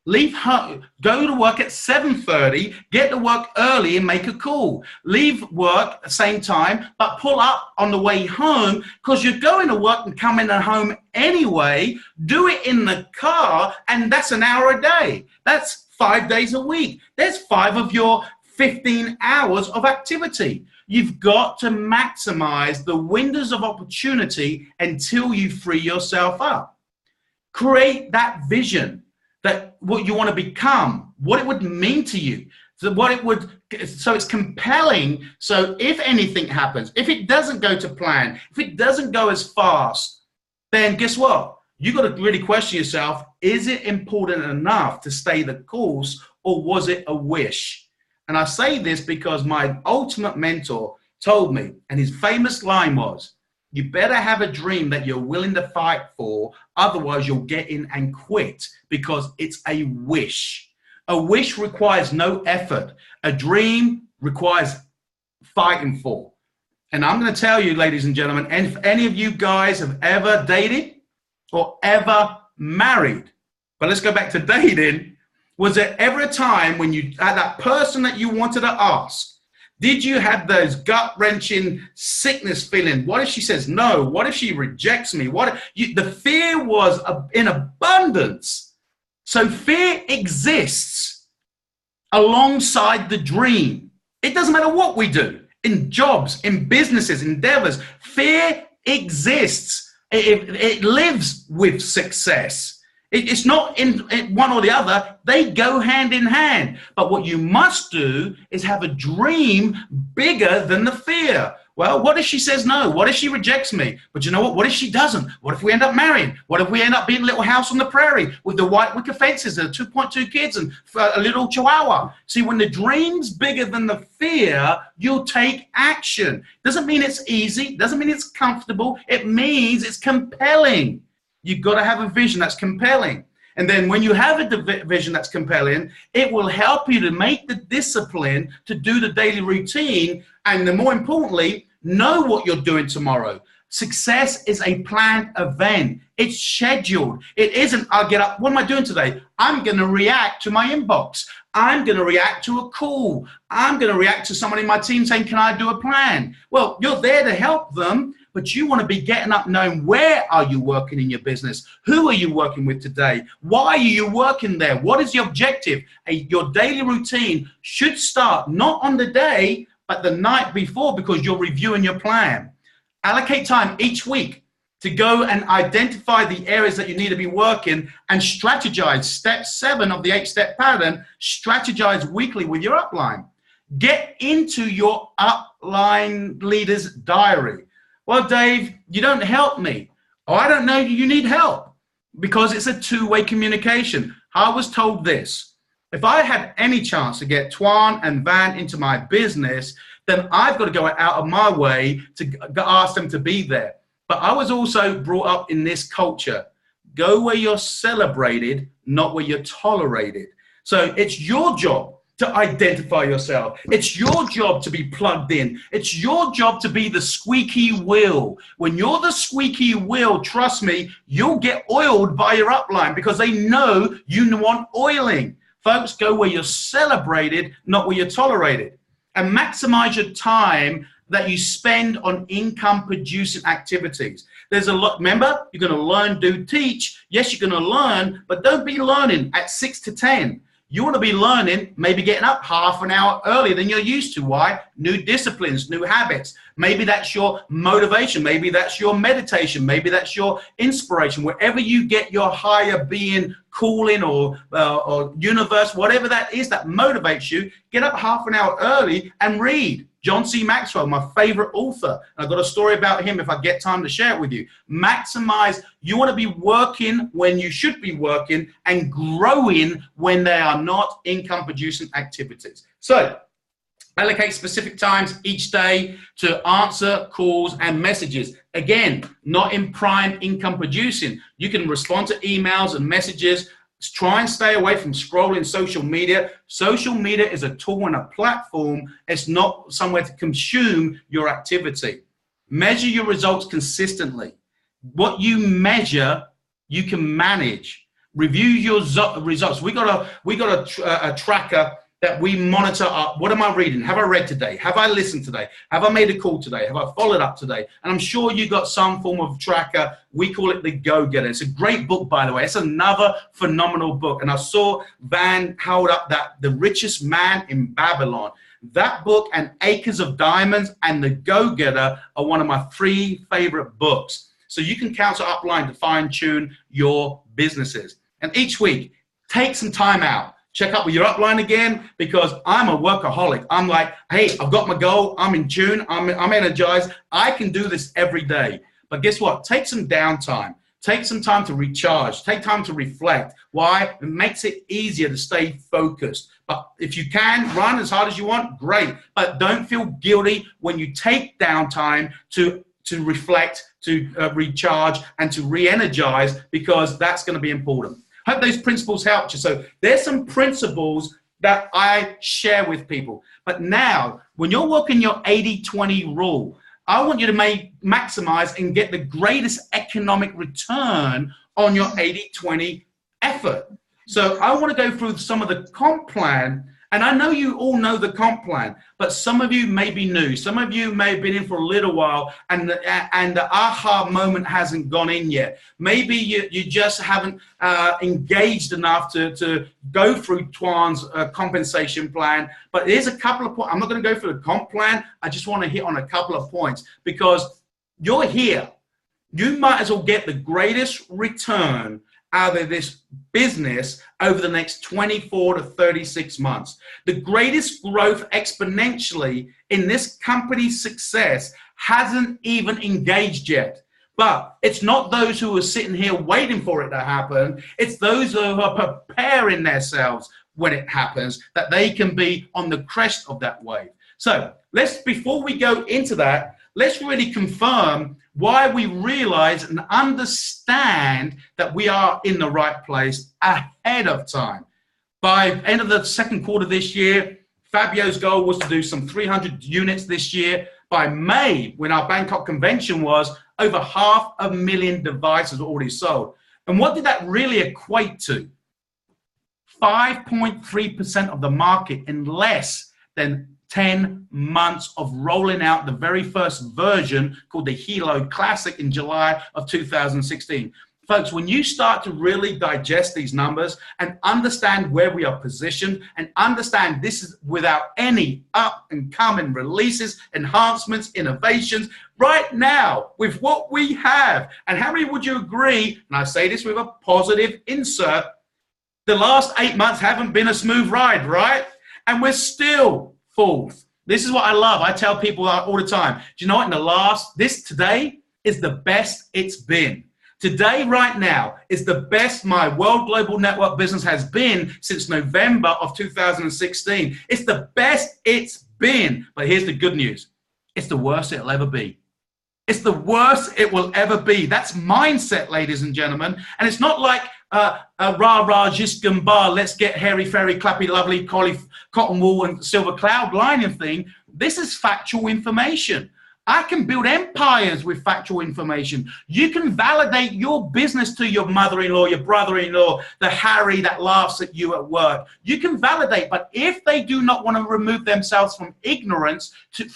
Leave home, go to work at 7:30, get to work early and make a call. Leave work at the same time, but pull up on the way home, because you're going to work and coming home anyway. Do it in the car, and that's an hour a day. That's 5 days a week. There's 5 of your 15 hours of activity. You've got to maximize the windows of opportunity until you free yourself up. Create that vision. That what you want to become, what it would mean to you, so it's compelling. So if anything happens, if it doesn't go to plan, if it doesn't go as fast, then guess what? You got to really question yourself, is it important enough to stay the course, or was it a wish? And I say this because my ultimate mentor told me, and his famous line was, you better have a dream that you're willing to fight for, otherwise you'll get in and quit, because it's a wish. A wish requires no effort. A dream requires fighting for. And I'm going to tell you, ladies and gentlemen, and if any of you guys have ever dated or ever married, but let's go back to dating, was there ever a time when you had that person that you wanted to ask, Did you have those gut-wrenching sickness feeling? What if she says no? What if she rejects me? The fear was in abundance. So fear exists alongside the dream. It doesn't matter what we do, in jobs, in businesses, endeavors, fear exists. It lives with success. It's not in one or the other. They go hand in hand. But what you must do is have a dream bigger than the fear. Well, what if she says no? What if she rejects me? But you know what? What if she doesn't? What if we end up marrying? What if we end up being a little house on the prairie with the white wicker fences and 2.2 kids and a little chihuahua? See, when the dream's bigger than the fear, you'll take action. Doesn't mean it's easy. Doesn't mean it's comfortable. It means it's compelling. You've got to have a vision that's compelling. And then when you have a vision that's compelling, it will help you to make the discipline to do the daily routine. And then more importantly, know what you're doing tomorrow. Success is a planned event. It's scheduled. It isn't, I'll get up, what am I doing today? I'm going to react to my inbox. I'm going to react to a call. I'm going to react to someone in my team saying, can I do a plan? Well, you're there to help them, but you want to be getting up knowing where are you working in your business? Who are you working with today? Why are you working there? What is the objective? Your daily routine should start not on the day, but the night before, because you're reviewing your plan. Allocate time each week to go and identify the areas that you need to be working and strategize. Step 7 of the 8-step pattern, strategize weekly with your upline. Get into your upline leader's diary. Well, Dave, you don't help me. Oh, I don't know you need help, because it's a two-way communication. I was told this. If I had any chance to get Tuan and Van into my business, then I've got to go out of my way to ask them to be there. But I was also brought up in this culture. Go where you're celebrated, not where you're tolerated. So it's your job to identify yourself. It's your job to be plugged in. It's your job to be the squeaky wheel. When you're the squeaky wheel, trust me, you'll get oiled by your upline because they know you want oiling. Folks, go where you're celebrated, not where you're tolerated. And maximize your time that you spend on income producing activities. There's a lot, remember, you're gonna learn, do, teach. Yes, you're gonna learn, but don't be learning at 6 to 10. You want to be learning, maybe getting up half an hour earlier than you're used to. Why? New disciplines, new habits. Maybe that's your motivation. Maybe that's your meditation. Maybe that's your inspiration. Wherever you get your higher being calling or universe, whatever that is that motivates you, get up half an hour early and read. John C. Maxwell, my favorite author. I've got a story about him if I get time to share it with you. Maximize. You want to be working when you should be working and growing when they are not income producing activities. So allocate specific times each day to answer calls and messages. Again, not in prime income producing. You can respond to emails and messages. Try and stay away from scrolling social media. Social media is a tool and a platform. It's not somewhere to consume your activity. Measure your results consistently. What you measure, you can manage. Review your results. We got a tracker that we monitor. What am I reading? Have I read today? Have I listened today? Have I made a call today? Have I followed up today? And I'm sure you got some form of tracker. We call it the Go-Getter. It's a great book, by the way. It's another phenomenal book. And I saw Van hold up that The Richest Man in Babylon. That book and Acres of Diamonds and the Go-Getter are one of my 3 favorite books. So you can count it upline to fine-tune your businesses. And each week, take some time out. Check up with your upline again, because I'm a workaholic. I'm like, hey, I've got my goal. I'm in tune. I'm energized. I can do this every day. But guess what? Take some downtime. Take some time to recharge. Take time to reflect. Why? It makes it easier to stay focused. But if you can run as hard as you want, great. But don't feel guilty when you take downtime to reflect, to recharge, and to re-energize, because that's going to be important. Hope those principles helped you. So there's some principles that I share with people. But now, when you're working your 80-20 rule, I want you to maximize and get the greatest economic return on your 80-20 effort. So I want to go through some of the comp plan And I know you all know the comp plan, but some of you may be new. Some of you may have been in for a little while, and the aha moment hasn't gone in yet. Maybe you just haven't engaged enough to go through Tuan's compensation plan. But here's a couple of points. I'm not going to go through the comp plan. I just want to hit on a couple of points, because you're here. You might as well get the greatest return out of this business over the next 24 to 36 months. The greatest growth exponentially in this company's success hasn't even engaged yet. But it's not those who are sitting here waiting for it to happen. It's those who are preparing themselves when it happens, that they can be on the crest of that wave. So before we go into that, let's really confirm why we realize and understand that we are in the right place ahead of time. By end of the second quarter this year, Fabio's goal was to do some 300 units this year. By May, when our Bangkok convention was, over 500,000 devices already sold. And what did that really equate to? 5.3% of the market in less than 10 months of rolling out the very first version called the Hilo Classic in July of 2016. Folks, when you start to really digest these numbers and understand where we are positioned and understand this is without any up and coming releases, enhancements, innovations, right now with what we have, and how many would you agree, and I say this with a positive insert, the last 8 months haven't been a smooth ride, right? And we're still fourth. This is what I love. I tell people all the time, do you know what? Today is the best it's been. Today, right now, is the best my World Global Network business has been since November of 2016. It's the best it's been. But here's the good news. It's the worst it'll ever be. It's the worst it will ever be. That's mindset, ladies and gentlemen. And it's not like rah-rah, jisgambar, let's get hairy, fairy, clappy, lovely, collie, cotton wool, and silver cloud lining thing. This is factual information. I can build empires with factual information. You can validate your business to your mother-in-law, your brother-in-law, the Harry that laughs at you at work. You can validate, but if they do not want to remove themselves from ignorance to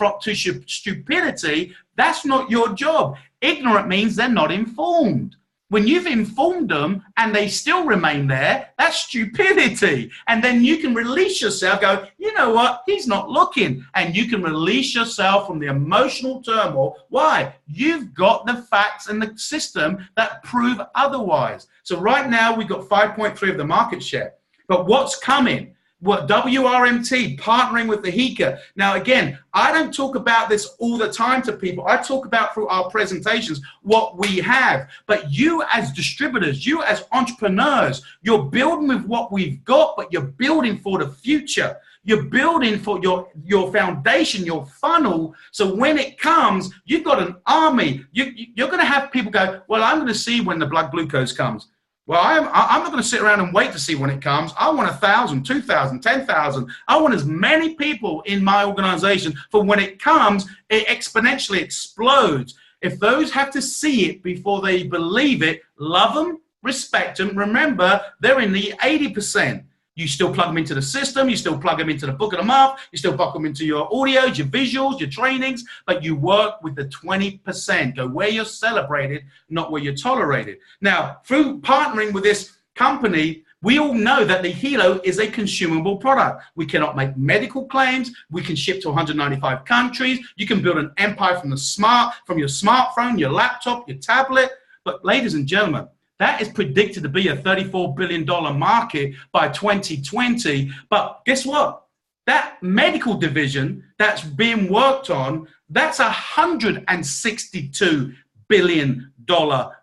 stupidity, that's not your job. Ignorant means they're not informed. When you've informed them and they still remain there, that's stupidity. And then you can release yourself, go, you know what, he's not looking. And you can release yourself from the emotional turmoil. Why? You've got the facts and the system that prove otherwise. So right now we've got 5.3 of the market share. But what's coming? What WRMT partnering with the HICA. Now, again, I don't talk about this all the time to people. I talk about through our presentations what we have. But you as distributors, you as entrepreneurs, you're building with what we've got, but you're building for the future. You're building for your foundation, your funnel. So when it comes, you've got an army. You're going to have people go, well, I'm going to see when the blood glucose comes. Well, I'm not going to sit around and wait to see when it comes. I want 1,000, 2,000, 10,000. I want as many people in my organization for when it comes, it exponentially explodes. If those have to see it before they believe it, love them, respect them. Remember, they're in the 80%. You still plug them into the system. You still plug them into the book of the month. You still plug them into your audios, your visuals, your trainings, but you work with the 20%. Go where you're celebrated, not where you're tolerated. Now, through partnering with this company, we all know that the Hilo is a consumable product. We cannot make medical claims. We can ship to 195 countries. You can build an empire from your smartphone, your laptop, your tablet. But ladies and gentlemen, that is predicted to be a $34 billion market by 2020. But guess what? That medical division that's being worked on, that's a $162 billion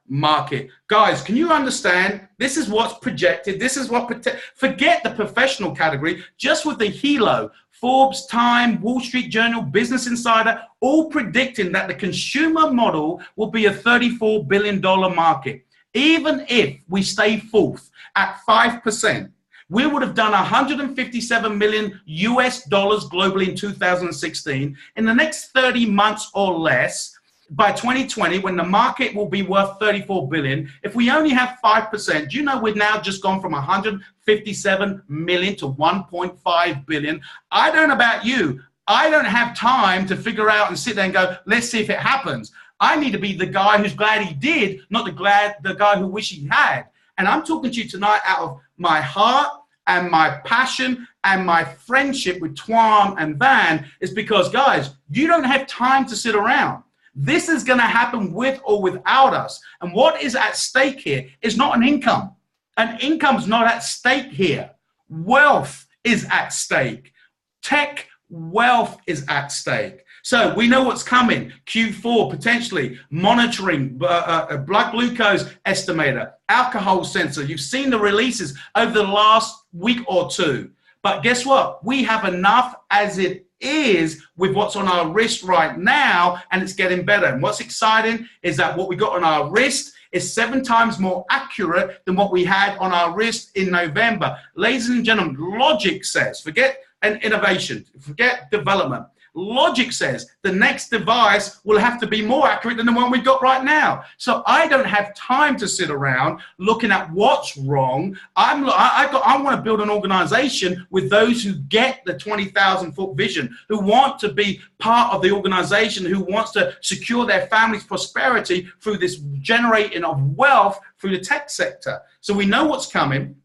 market. Guys, can you understand? This is what's projected. This is what, forget the professional category, just with the Hilo, Forbes, Time, Wall Street Journal, Business Insider, all predicting that the consumer model will be a $34 billion market. Even if we stay fourth at 5%, we would have done 157 million US dollars globally in 2016. In the next 30 months or less, by 2020, when the market will be worth 34 billion, if we only have 5%, do you know we've now just gone from 157 million to 1.5 billion? I don't know about you. I don't have time to figure out and sit there and go, let's see if it happens. I need to be the guy who's glad he did, not the guy who wish he had. And I'm talking to you tonight out of my heart and my passion and my friendship with Tuan and Van is because, guys, you don't have time to sit around. This is going to happen with or without us. And what is at stake here is not an income. An income's not at stake here. Wealth is at stake. Tech wealth is at stake. So we know what's coming. Q4, potentially, monitoring, blood glucose estimator, alcohol sensor. You've seen the releases over the last week or two. But guess what? We have enough as it is with what's on our wrist right now, and it's getting better. And what's exciting is that what we got on our wrist is 7 times more accurate than what we had on our wrist in November. Ladies and gentlemen, logic says, forget an innovation, forget development. Logic says the next device will have to be more accurate than the one we've got right now. So I don't have time to sit around looking at what's wrong. I want to build an organization with those who get the 20,000-foot vision, who want to be part of the organization, who wants to secure their family's prosperity through this generating of wealth through the tech sector. So we know what's coming.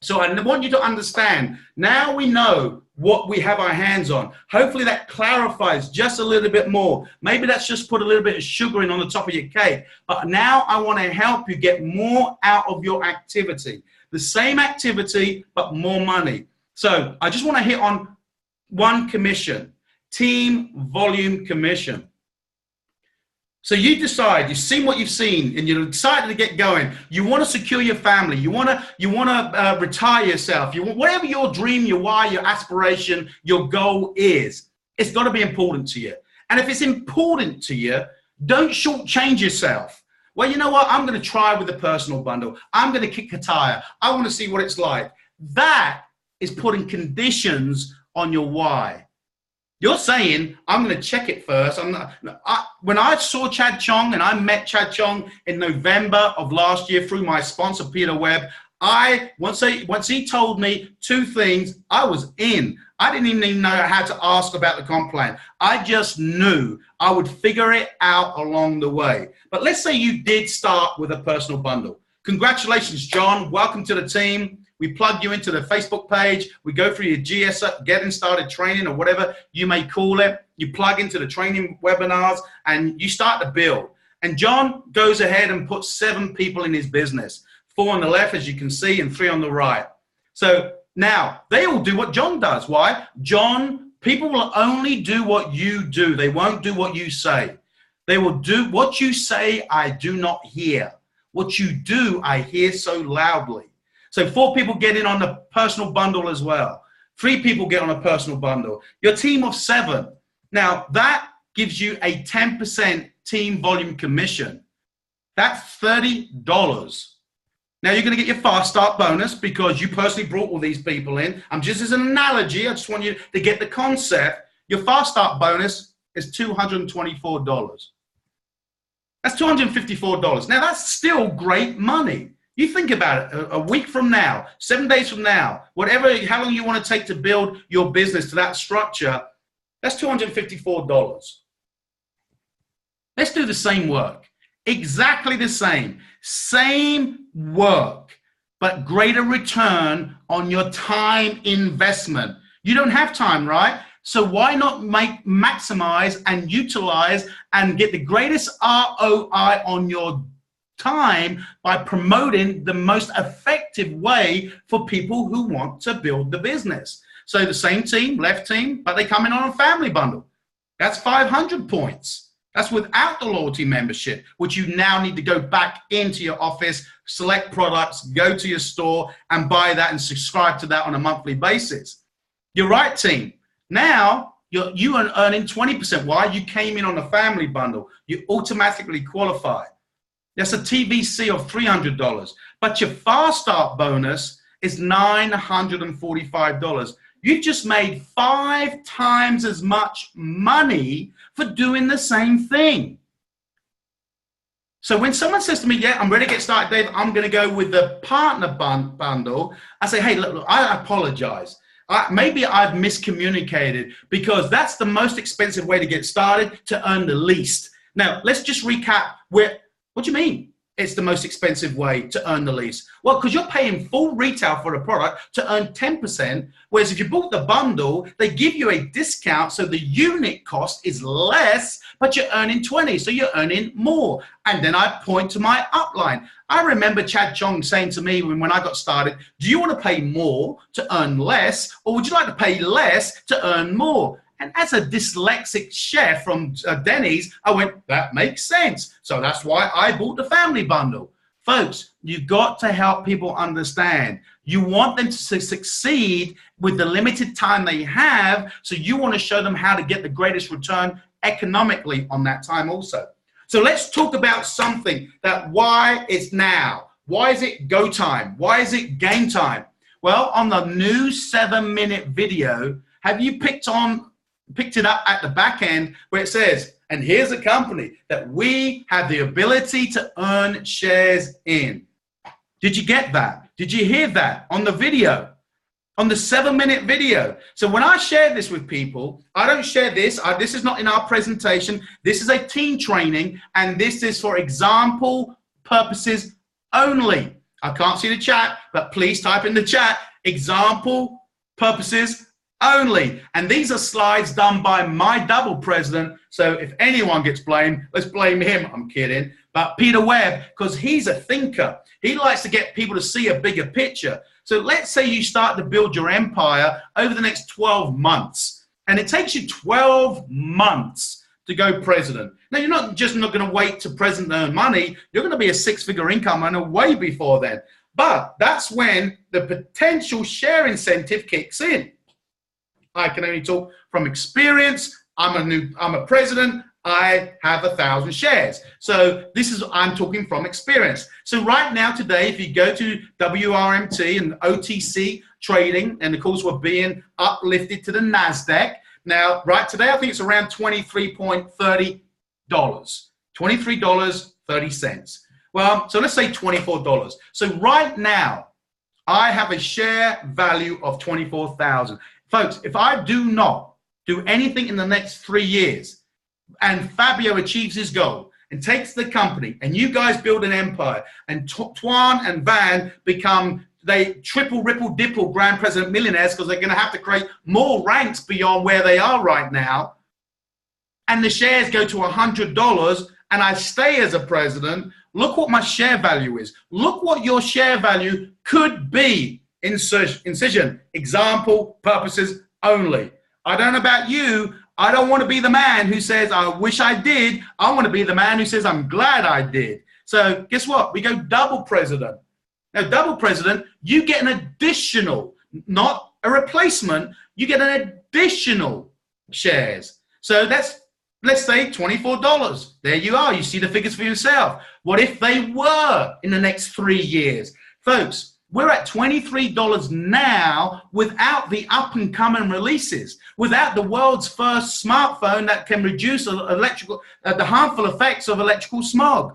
So I want you to understand, now we know what we have our hands on. Hopefully that clarifies just a little bit more. Maybe that's just put a little bit of sugar in on the top of your cake. But now I want to help you get more out of your activity. The same activity, but more money. So I just want to hit on one commission, team volume commission. So you decide, you've seen what you've seen, and you're excited to get going. You want to secure your family. You want to retire yourself. You want, whatever your dream, your why, your aspiration, your goal is, it's got to be important to you. And if it's important to you, don't shortchange yourself. Well, you know what? I'm going to try with the personal bundle. I'm going to kick a tire. I want to see what it's like. That is putting conditions on your why. You're saying, I'm going to check it first. When I saw Chad Chong, and I met Chad Chong in November of last year through my sponsor, Peter Webb, once he told me 2 things, I was in. I didn't even know how to ask about the comp plan. I just knew I would figure it out along the way. But let's say you did start with a personal bundle. Congratulations, John. Welcome to the team. We plug you into the Facebook page. We go through your getting started training or whatever you may call it. You plug into the training webinars and you start to build. And John goes ahead and puts 7 people in his business. 4 on the left, as you can see, and 3 on the right. So now they all do what John does. Why? People will only do what you do. They won't do what you say. They will do what you say, I do not hear. What you do, I hear so loudly. So 4 people get in on the personal bundle as well. 3 people get on a personal bundle. Your team of 7. Now, that gives you a 10% team volume commission. That's $30. Now, you're going to get your fast start bonus because you personally brought all these people in. Just as an analogy, I just want you to get the concept. Your fast start bonus is $224. That's $254. Now, that's still great money. You think about it, a week from now, 7 days from now, how long you want to take to build your business to that structure, that's $254. Let's do the same work. Exactly the same. Same work, but greater return on your time investment. You don't have time, right? So why not maximize and utilize and get the greatest ROI on your time by promoting the most effective way for people who want to build the business? So the same team, left team, but they come in on a family bundle. That's 500 points. That's without the loyalty membership, which you now need to go back into your office, select products, go to your store and buy that and subscribe to that on a monthly basis. Your right team, now you are earning 20%. Why? You came in on a family bundle. You automatically qualify. That's a TVC of $300, but your fast start bonus is $945. You just made 5 times as much money for doing the same thing. So when someone says to me, yeah, I'm ready to get started, Dave, I'm going to go with the partner bundle, I say, hey, look, I apologize. Maybe I've miscommunicated, because that's the most expensive way to get started to earn the least. Now, let's just recap. What do you mean it's the most expensive way to earn the least? Well, because you're paying full retail for the product to earn 10%, whereas if you bought the bundle, they give you a discount, so the unit cost is less, but you're earning 20, so you're earning more. And then I point to my upline. I remember Chad Chong saying to me when I got started, do you want to pay more to earn less, or would you like to pay less to earn more? And as a dyslexic chef from Denny's, I went, that makes sense. So that's why I bought the family bundle. Folks, you've got to help people understand. You want them to succeed with the limited time they have, so you want to show them how to get the greatest return economically on that time also. So let's talk about something that why it's now. Why is it go time? Why is it game time? Well, on the new 7-minute video, have you picked it up at the back end where it says, and here's a company that we have the ability to earn shares in? Did you get that? Did you hear that on the video? On the 7-minute video. So when I share this with people, I don't share this. This is not in our presentation. This is a team training, and this is for example purposes only. I can't see the chat, but please type in the chat, example purposes only. And these are slides done by my double president. So if anyone gets blamed, let's blame him. I'm kidding. But Peter Webb, because he's a thinker. He likes to get people to see a bigger picture. So let's say you start to build your empire over the next 12 months, and it takes you 12 months to go president. Now, you're not going to wait to president to earn money. You're going to be a 6-figure income earner way before then. But that's when the potential share incentive kicks in. I can only talk from experience. I'm a president. I have 1,000 shares. So I'm talking from experience. So right now today, if you go to WRMT and OTC trading, and of course we're being uplifted to the NASDAQ. Now, right today, I think it's around $23.30. $23.30. Well, so let's say $24. So right now, I have a share value of 24,000. Folks, if I do not do anything in the next 3 years, and Fabio achieves his goal and takes the company, and you guys build an empire, and Tuan and Van they triple, ripple, dipple Grand President millionaires, because they're going to have to create more ranks beyond where they are right now, and the shares go to $100, and I stay as a president, look what my share value is. Look what your share value could be. Incision, example, purposes only. I don't know about you. I don't want to be the man who says, I wish I did. I want to be the man who says, I'm glad I did. So guess what? We go double president. Now, double president, you get an additional, not a replacement, you get an additional shares. So let's say $24. There you are. You see the figures for yourself. What if they were in the next 3 years? Folks, we're at $23 now without the up-and-coming releases, without the world's first smartphone that can reduce the harmful effects of electrical smog.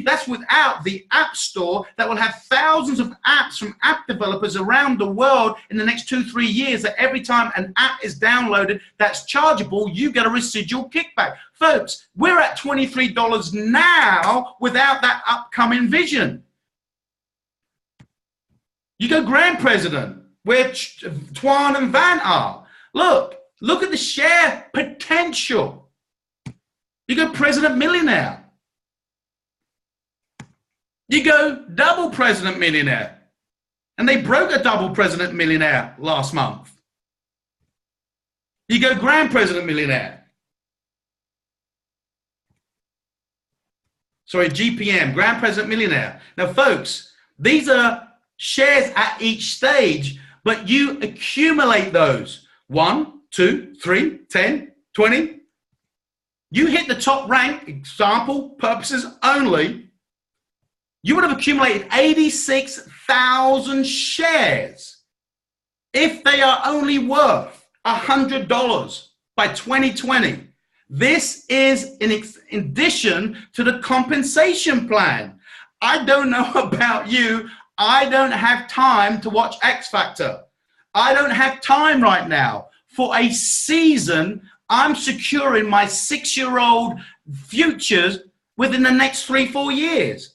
That's without the App Store that will have thousands of apps from app developers around the world in the next 2-3 years, that every time an app is downloaded that's chargeable, you get a residual kickback. Folks, we're at $23 now without that upcoming vision. You go Grand President, where Tuan and Van are. Look at the share potential. You go President Millionaire. You go Double President Millionaire. And they broke a Double President Millionaire last month. You go Grand President Millionaire. Sorry, GPM, Grand President Millionaire. Now, folks, these are shares at each stage, but you accumulate those 1, 2, 3, 10, 20. You hit the top rank, example purposes only, you would have accumulated 86,000 shares if they are only worth $100 by 2020. This is in addition to the compensation plan. I don't know about you. I don't have time to watch X Factor. I don't have time right now. For a season, I'm securing my 6-year-old futures within the next 3-4 years.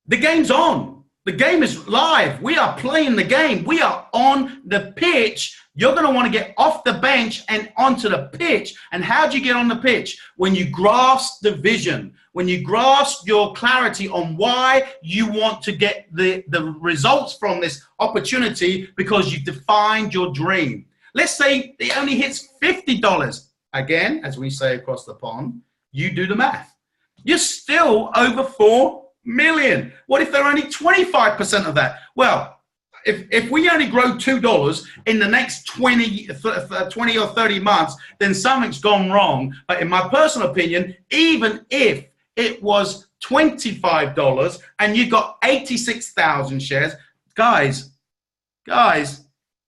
The game's on. The game is live. We are playing the game. We are on the pitch. You're going to want to get off the bench and onto the pitch. And how do you get on the pitch? When you grasp the vision, when you grasp your clarity on why you want to get the results from this opportunity because you've defined your dream. Let's say it only hits $50. Again, as we say across the pond, you do the math. You're still over 4 million. What if they're only 25% of that? Well, if we only grow $2 in the next 20 or 30 months, then something's gone wrong. But in my personal opinion, even if it was $25 and you got 86,000 shares, guys,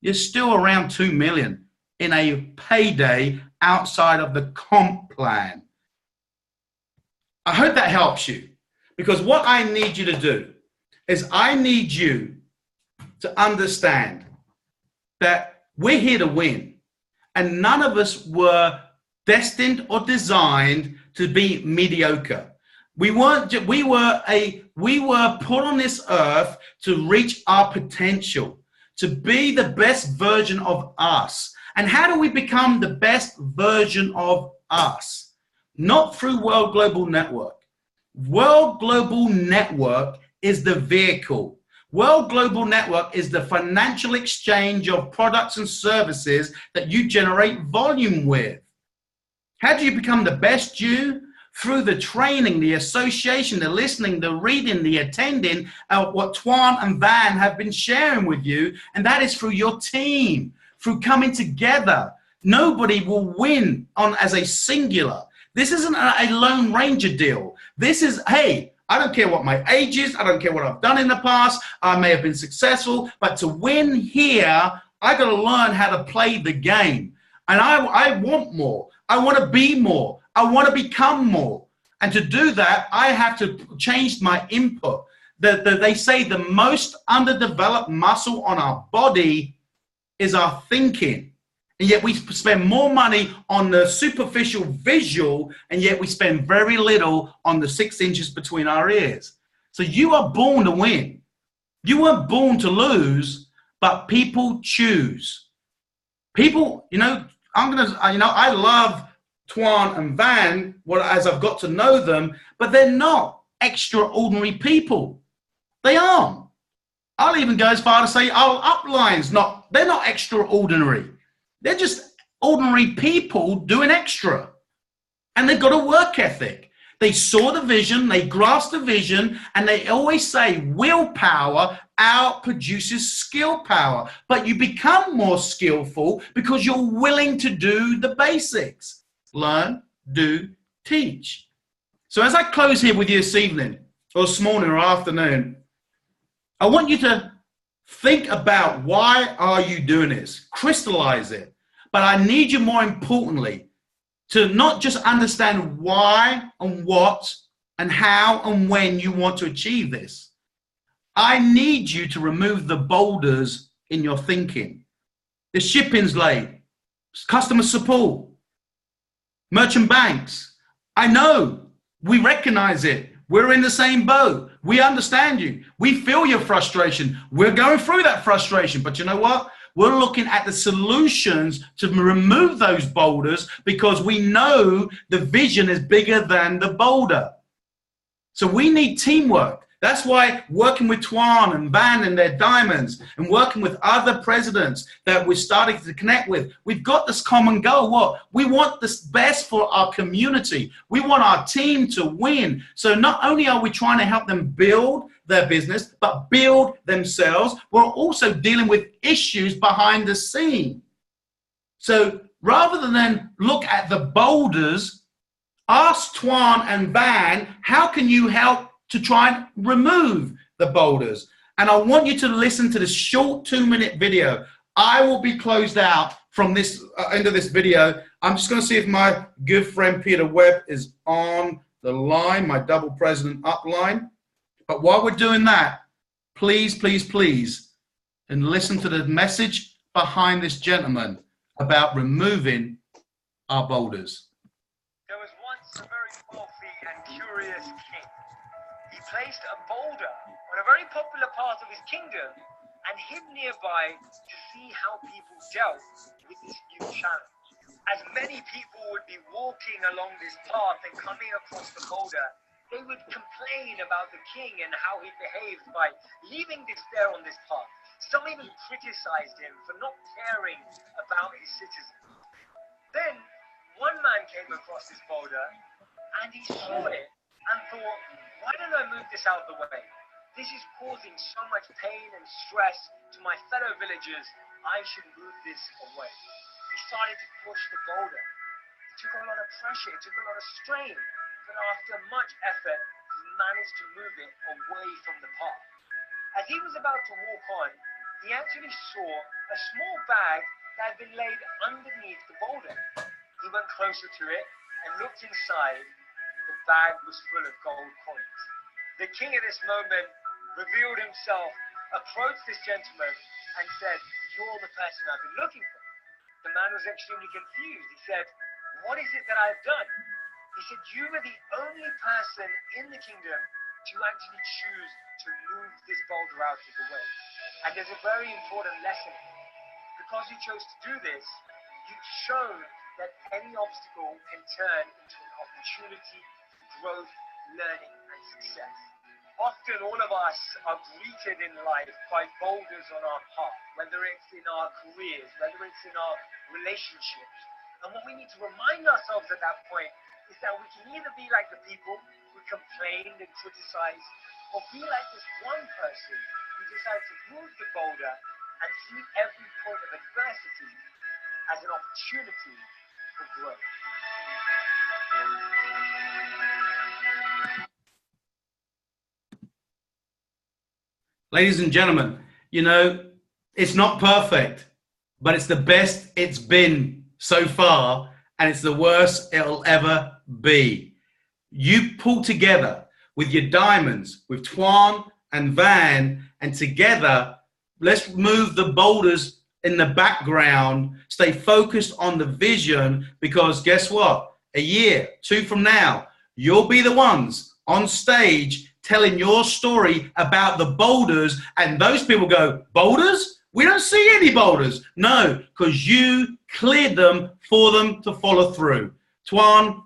you're still around 2 million in a payday outside of the comp plan. I hope that helps you, because what I need you to do is I need you to understand that we're here to win, and none of us were destined or designed to be mediocre. We were put on this earth to reach our potential, to be the best version of us. And how do we become the best version of us? Not through World Global Network. World Global Network is the vehicle. World Global Network is the financial exchange of products and services that you generate volume with. How do you become the best you? Through the training, the association, the listening, the reading, the attending, what Tuan and Van have been sharing with you, and that is through your team, through coming together. Nobody will win as a singular. This isn't a Lone Ranger deal. This is, hey, I don't care what my age is. I don't care what I've done in the past. I may have been successful, but to win here, I got to learn how to play the game. And I want more. I want to be more. I want to become more. And to do that, I have to change my input. They say the most underdeveloped muscle on our body is our thinking. And yet we spend more money on the superficial visual, and yet we spend very little on the 6 inches between our ears. So you are born to win. You weren't born to lose, but people choose. People, I love Tuan and Van, as I've got to know them, but they're not extraordinary people. They aren't. I'll even go as far to say our uplines, they're not extraordinary. They're just ordinary people doing extra. And they've got a work ethic. They saw the vision, they grasped the vision, and they always say willpower outproduces skill power. But you become more skillful because you're willing to do the basics. Learn, do, teach. So as I close here with you this evening, or this morning or afternoon, I want you to think about why are you doing this? Crystallize it. But I need you, more importantly, to not just understand why and what and how and when you want to achieve this. I need you to remove the boulders in your thinking. The shipping's late, customer support, merchant banks. I know, we recognize it. We're in the same boat. We understand you. We feel your frustration. We're going through that frustration. But you know what? We're looking at the solutions to remove those boulders because we know the vision is bigger than the boulder. So we need teamwork. That's why working with Tuan and Van and their diamonds and working with other presidents that we're starting to connect with, we've got this common goal. What? We want the best for our community. We want our team to win. So not only are we trying to help them build their business, but build themselves, we're also dealing with issues behind the scene. So rather than look at the boulders, ask Tuan and Van, how can you help to try and remove the boulders? And I want you to listen to this short 2-minute video. I will be closed out from this end of this video. I'm just going to see if my good friend Peter Webb is on the line, my double president upline. But while we're doing that, please, please, please, and listen to the message behind this gentleman about removing our boulders. There was once a very wealthy and curious king. He placed a boulder on a very popular part of his kingdom and hid nearby to see how people dealt with this new challenge. As many people would be walking along this path and coming across the boulder, they would complain about the king and how he behaved by leaving this there on this path. Some even criticized him for not caring about his citizens. Then one man came across this boulder and he saw it and thought, why don't I move this out of the way? This is causing so much pain and stress to my fellow villagers. I should move this away. He started to push the boulder. It took a lot of pressure, it took a lot of strain, but after much effort, he managed to move it away from the path. As he was about to walk on, he actually saw a small bag that had been laid underneath the boulder. He went closer to it and looked inside. The bag was full of gold coins. The king at this moment revealed himself, approached this gentleman and said, "You're the person I've been looking for." The man was extremely confused. He said, "What is it that I've done?" He said, "You were the only person in the kingdom to actually choose to move this boulder out of the way. And there's a very important lesson here. Because you chose to do this, you showed that any obstacle can turn into an opportunity for growth, learning, and success." Often all of us are greeted in life by boulders on our path, whether it's in our careers, whether it's in our relationships. And what we need to remind ourselves at that point is that we can either be like the people who complained and criticized, or be like this one person who decides to move the boulder and see every point of adversity as an opportunity for growth. Ladies and gentlemen, you know, it's not perfect, but it's the best it's been so far, and it's the worst it'll ever be. You pull together with your diamonds, with Twan and Van, and together, let's move the boulders in the background, stay focused on the vision, because guess what? A year, 2 from now, you'll be the ones on stage telling your story about the boulders, and those people go, "Boulders? We don't see any boulders." No, because you cleared them for them to follow through. Twan,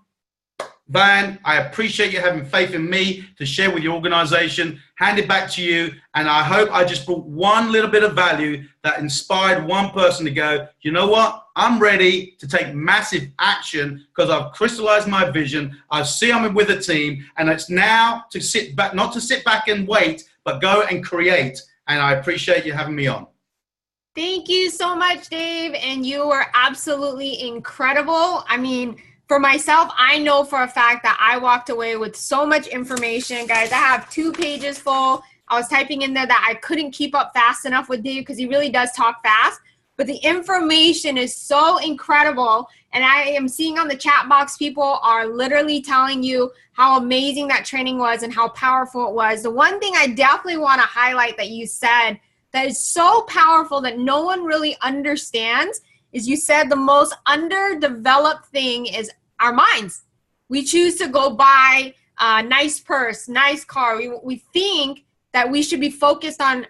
Van, I appreciate you having faith in me to share with your organization. Hand it back to you. And I hope I just brought one little bit of value that inspired one person to go, "You know what? I'm ready to take massive action because I've crystallized my vision. I see I'm with a team, and it's now to sit back, not to sit back and wait, but go and create." And I appreciate you having me on. Thank you so much, Dave. And you were absolutely incredible. I mean, for myself, I know for a fact that I walked away with so much information. Guys, I have 2 pages full. I was typing in there that I couldn't keep up fast enough with Dave because he really does talk fast. But the information is so incredible. And I am seeing on the chat box, people are literally telling you how amazing that training was and how powerful it was. The one thing I definitely want to highlight that you said that is so powerful that no one really understands is you said the most underdeveloped thing is our minds. We choose to go buy a nice purse, nice car. We think that we should be focused on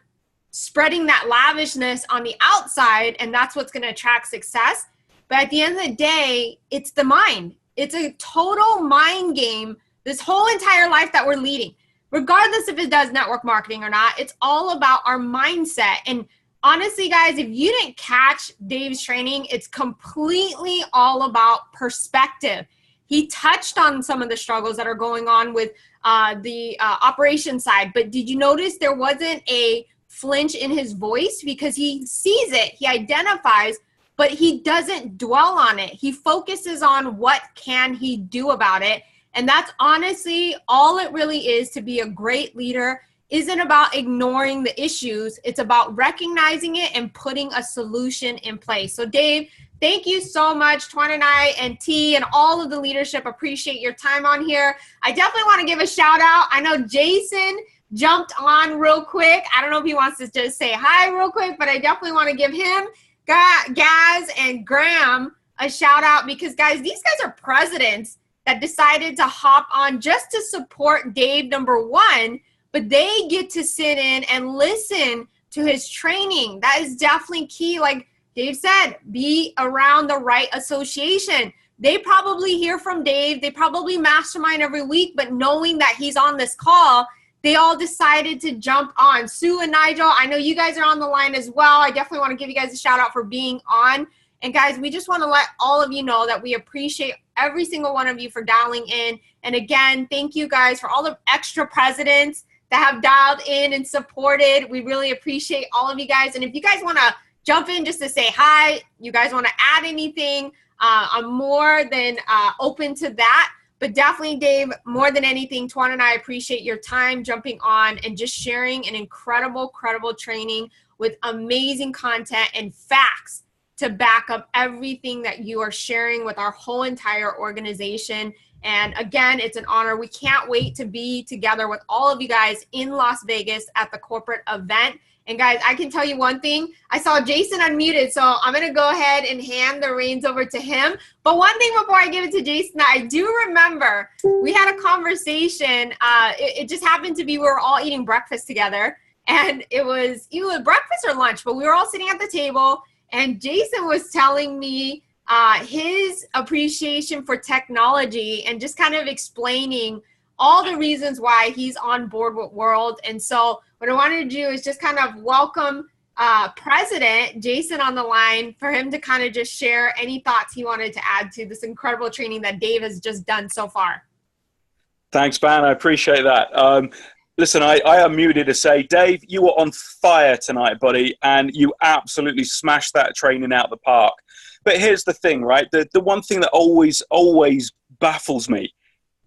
spreading that lavishness on the outside, and that's what's going to attract success. But at the end of the day, it's the mind. It's a total mind game, this whole entire life that we're leading. Regardless if it does network marketing or not, it's all about our mindset. And honestly, guys, if you didn't catch Dave's training, it's completely all about perspective. He touched on some of the struggles that are going on with the operation side, but did you notice there wasn't a flinch in his voice? Because he sees it, he identifies, but he doesn't dwell on it. He focuses on what can he do about it. And that's honestly all it really is to be a great leader, isn't about ignoring the issues. It's about recognizing it and putting a solution in place. So Dave, thank you so much. Twan and I and T and all of the leadership appreciate your time on here. I definitely want to give a shout out. I know Jason jumped on real quick. I don't know if he wants to just say hi real quick, but I definitely want to give him, Gaz and Graham, a shout out, because guys, these guys are presidents that decided to hop on just to support Dave, number one, but they get to sit in and listen to his training. That is definitely key. Like Dave said, be around the right association. They probably hear from Dave. They probably mastermind every week, but knowing that he's on this call, they all decided to jump on. Sue and Nigel, I know you guys are on the line as well. I definitely want to give you guys a shout out for being on. And guys, we just want to let all of you know that we appreciate every single one of you for dialing in. And again, thank you guys for all the extra presidents that have dialed in and supported. We really appreciate all of you guys. And if you guys want to jump in just to say hi, you guys want to add anything, I'm more than open to that. But definitely, Dave, more than anything, Twan and I appreciate your time jumping on and just sharing an incredible training with amazing content and facts to back up everything that you are sharing with our whole entire organization. And again, it's an honor. We can't wait to be together with all of you guys in Las Vegas at the corporate event. And guys, I can tell you one thing. I saw Jason unmuted, so I'm going to go ahead and hand the reins over to him. But one thing before I give it to Jason, I do remember we had a conversation. It just happened to be we were all eating breakfast together. And it was either breakfast or lunch, but we were all sitting at the table. And Jason was telling me his appreciation for technology and just kind of explaining all the reasons why he's on board with World. And so what I wanted to do is just kind of welcome President Jason on the line for him to kind of just share any thoughts he wanted to add to this incredible training that Dave has just done so far. Thanks, Van. I appreciate that. Listen, I unmuted to say, Dave, you were on fire tonight, buddy, and you absolutely smashed that training out of the park. But here's the thing, right? The one thing that always baffles me,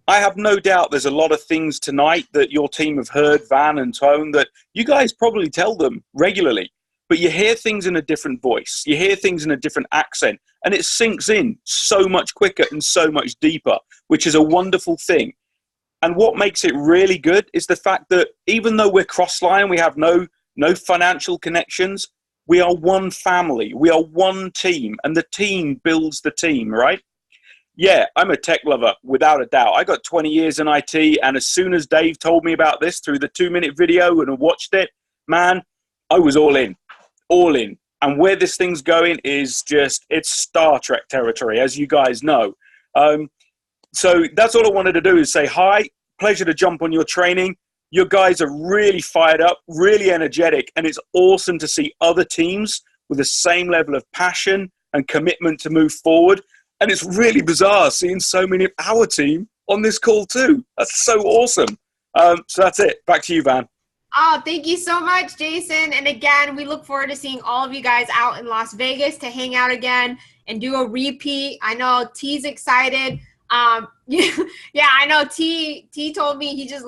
I have no doubt there's a lot of things tonight that your team have heard, Van and Tone, that you guys probably tell them regularly. But you hear things in a different voice. You hear things in a different accent. And it sinks in so much quicker and so much deeper, which is a wonderful thing. And what makes it really good is the fact that even though we're cross-line, we have no financial connections, we are one family, we are one team, and the team builds the team, right? Yeah, I'm a tech lover, without a doubt. I got 20 years in IT, and as soon as Dave told me about this through the 2-minute video and I watched it, man, I was all in. And where this thing's going is just, it's Star Trek territory, as you guys know. So that's all I wanted to do is say hi, pleasure to jump on your training. You guys are really fired up, really energetic, and it's awesome to see other teams with the same level of passion and commitment to move forward. And it's really bizarre seeing so many of our team on this call too. That's so awesome. So that's it. Back to you, Van. Oh, thank you so much, Jason. And again, we look forward to seeing all of you guys out in Las Vegas to hang out again and do a repeat. I know T's excited. Yeah, I know T told me he just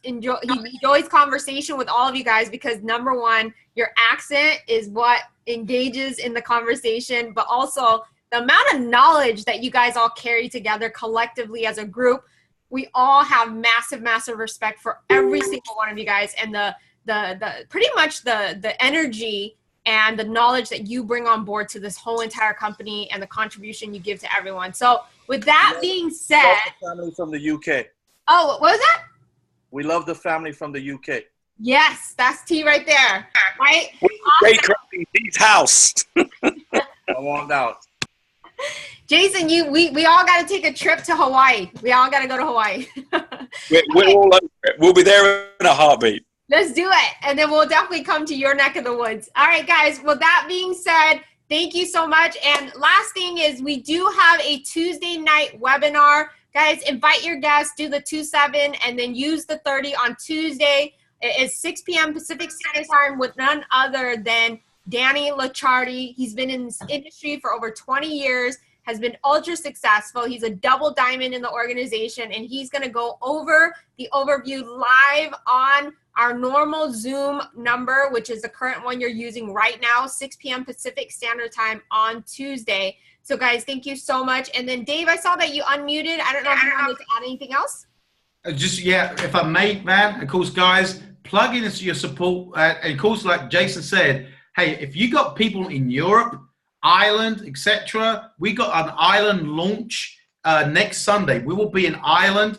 he enjoys conversation with all of you guys because number one, your accent is what engages in the conversation, but also the amount of knowledge that you guys all carry together collectively as a group. We all have massive respect for every single one of you guys and the pretty much the energy and the knowledge that you bring on board to this whole entire company and the contribution you give to everyone. So with that being said, the family from the UK. Oh, what was that? We love the family from the UK. Yes, that's T right there, right? Great cracking T's house. I want out. Jason, we all got to take a trip to Hawaii. We all got to go to Hawaii. We're all over it. We'll be there in a heartbeat. Let's do it. And then we'll definitely come to your neck of the woods. All right, guys. Well, that being said, thank you so much. And last thing is we do have a Tuesday night webinar. Guys, invite your guests, do the 2-7, and then use the 30 on Tuesday. It is 6 p.m. Pacific Standard Time with none other than Danny Licciardi. He's been in this industry for over 20 years, has been ultra successful. He's a double diamond in the organization, and he's going to go over the overview live on our normal Zoom number, which is the current one you're using right now, 6 p.m. Pacific Standard Time on Tuesday. So guys, thank you so much. And then Dave, I saw that you unmuted. I don't know if you wanted to add anything else. If I may, man, of course, guys, plug in into your support. And of course, like Jason said, hey, if you got people in Europe, Ireland, etc., we got an Ireland launch next Sunday. We will be in Ireland.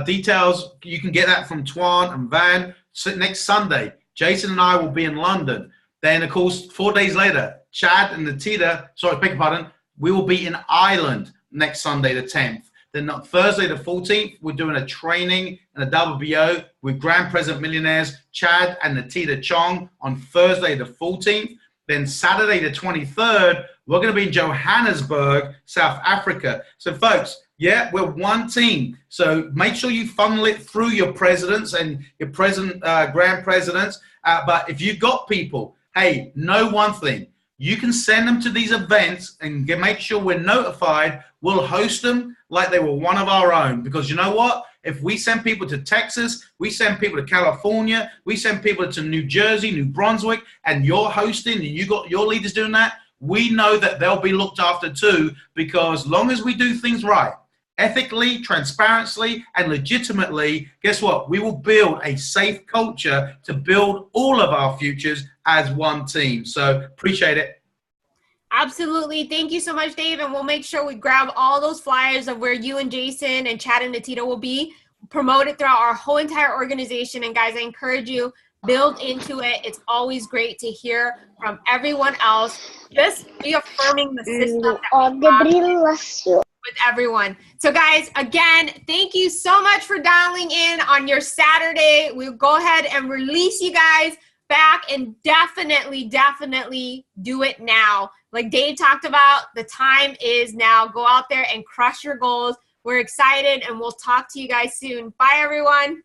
Details, you can get that from Twan and Van. So next Sunday, Jason and I will be in London. Then, of course, 4 days later, Chad and Natita, beg your pardon, we will be in Ireland next Sunday, the 10th. Then on Thursday, the 14th, we're doing a training and a WBO with Grand President Millionaires, Chad and Natita Chong on Thursday, the 14th. Then Saturday, the 23rd, we're going to be in Johannesburg, South Africa. So, folks, yeah, we're one team. So make sure you funnel it through your presidents and your grand presidents. But if you've got people, hey, know one thing. You can send them to these events and make sure we're notified. We'll host them like they were one of our own. Because you know what? If we send people to Texas, we send people to California, we send people to New Jersey, New Brunswick, and you're hosting and you got your leaders doing that, we know that they'll be looked after too, because long as we do things right, ethically, transparently, and legitimately, guess what? We will build a safe culture to build all of our futures as one team. So appreciate it. Absolutely. Thank you so much, Dave. And we'll make sure we grab all those flyers of where you and Jason and Chad and Natita will be, promote it throughout our whole entire organization. And guys, I encourage you, build into it. It's always great to hear from everyone else, just reaffirming the system that we have with everyone. So guys, again, thank you so much for dialing in on your Saturday. We'll go ahead and release you guys back, and definitely do it now. Like Dave talked about, the time is now. Go out there and crush your goals. We're excited, and we'll talk to you guys soon. Bye, everyone.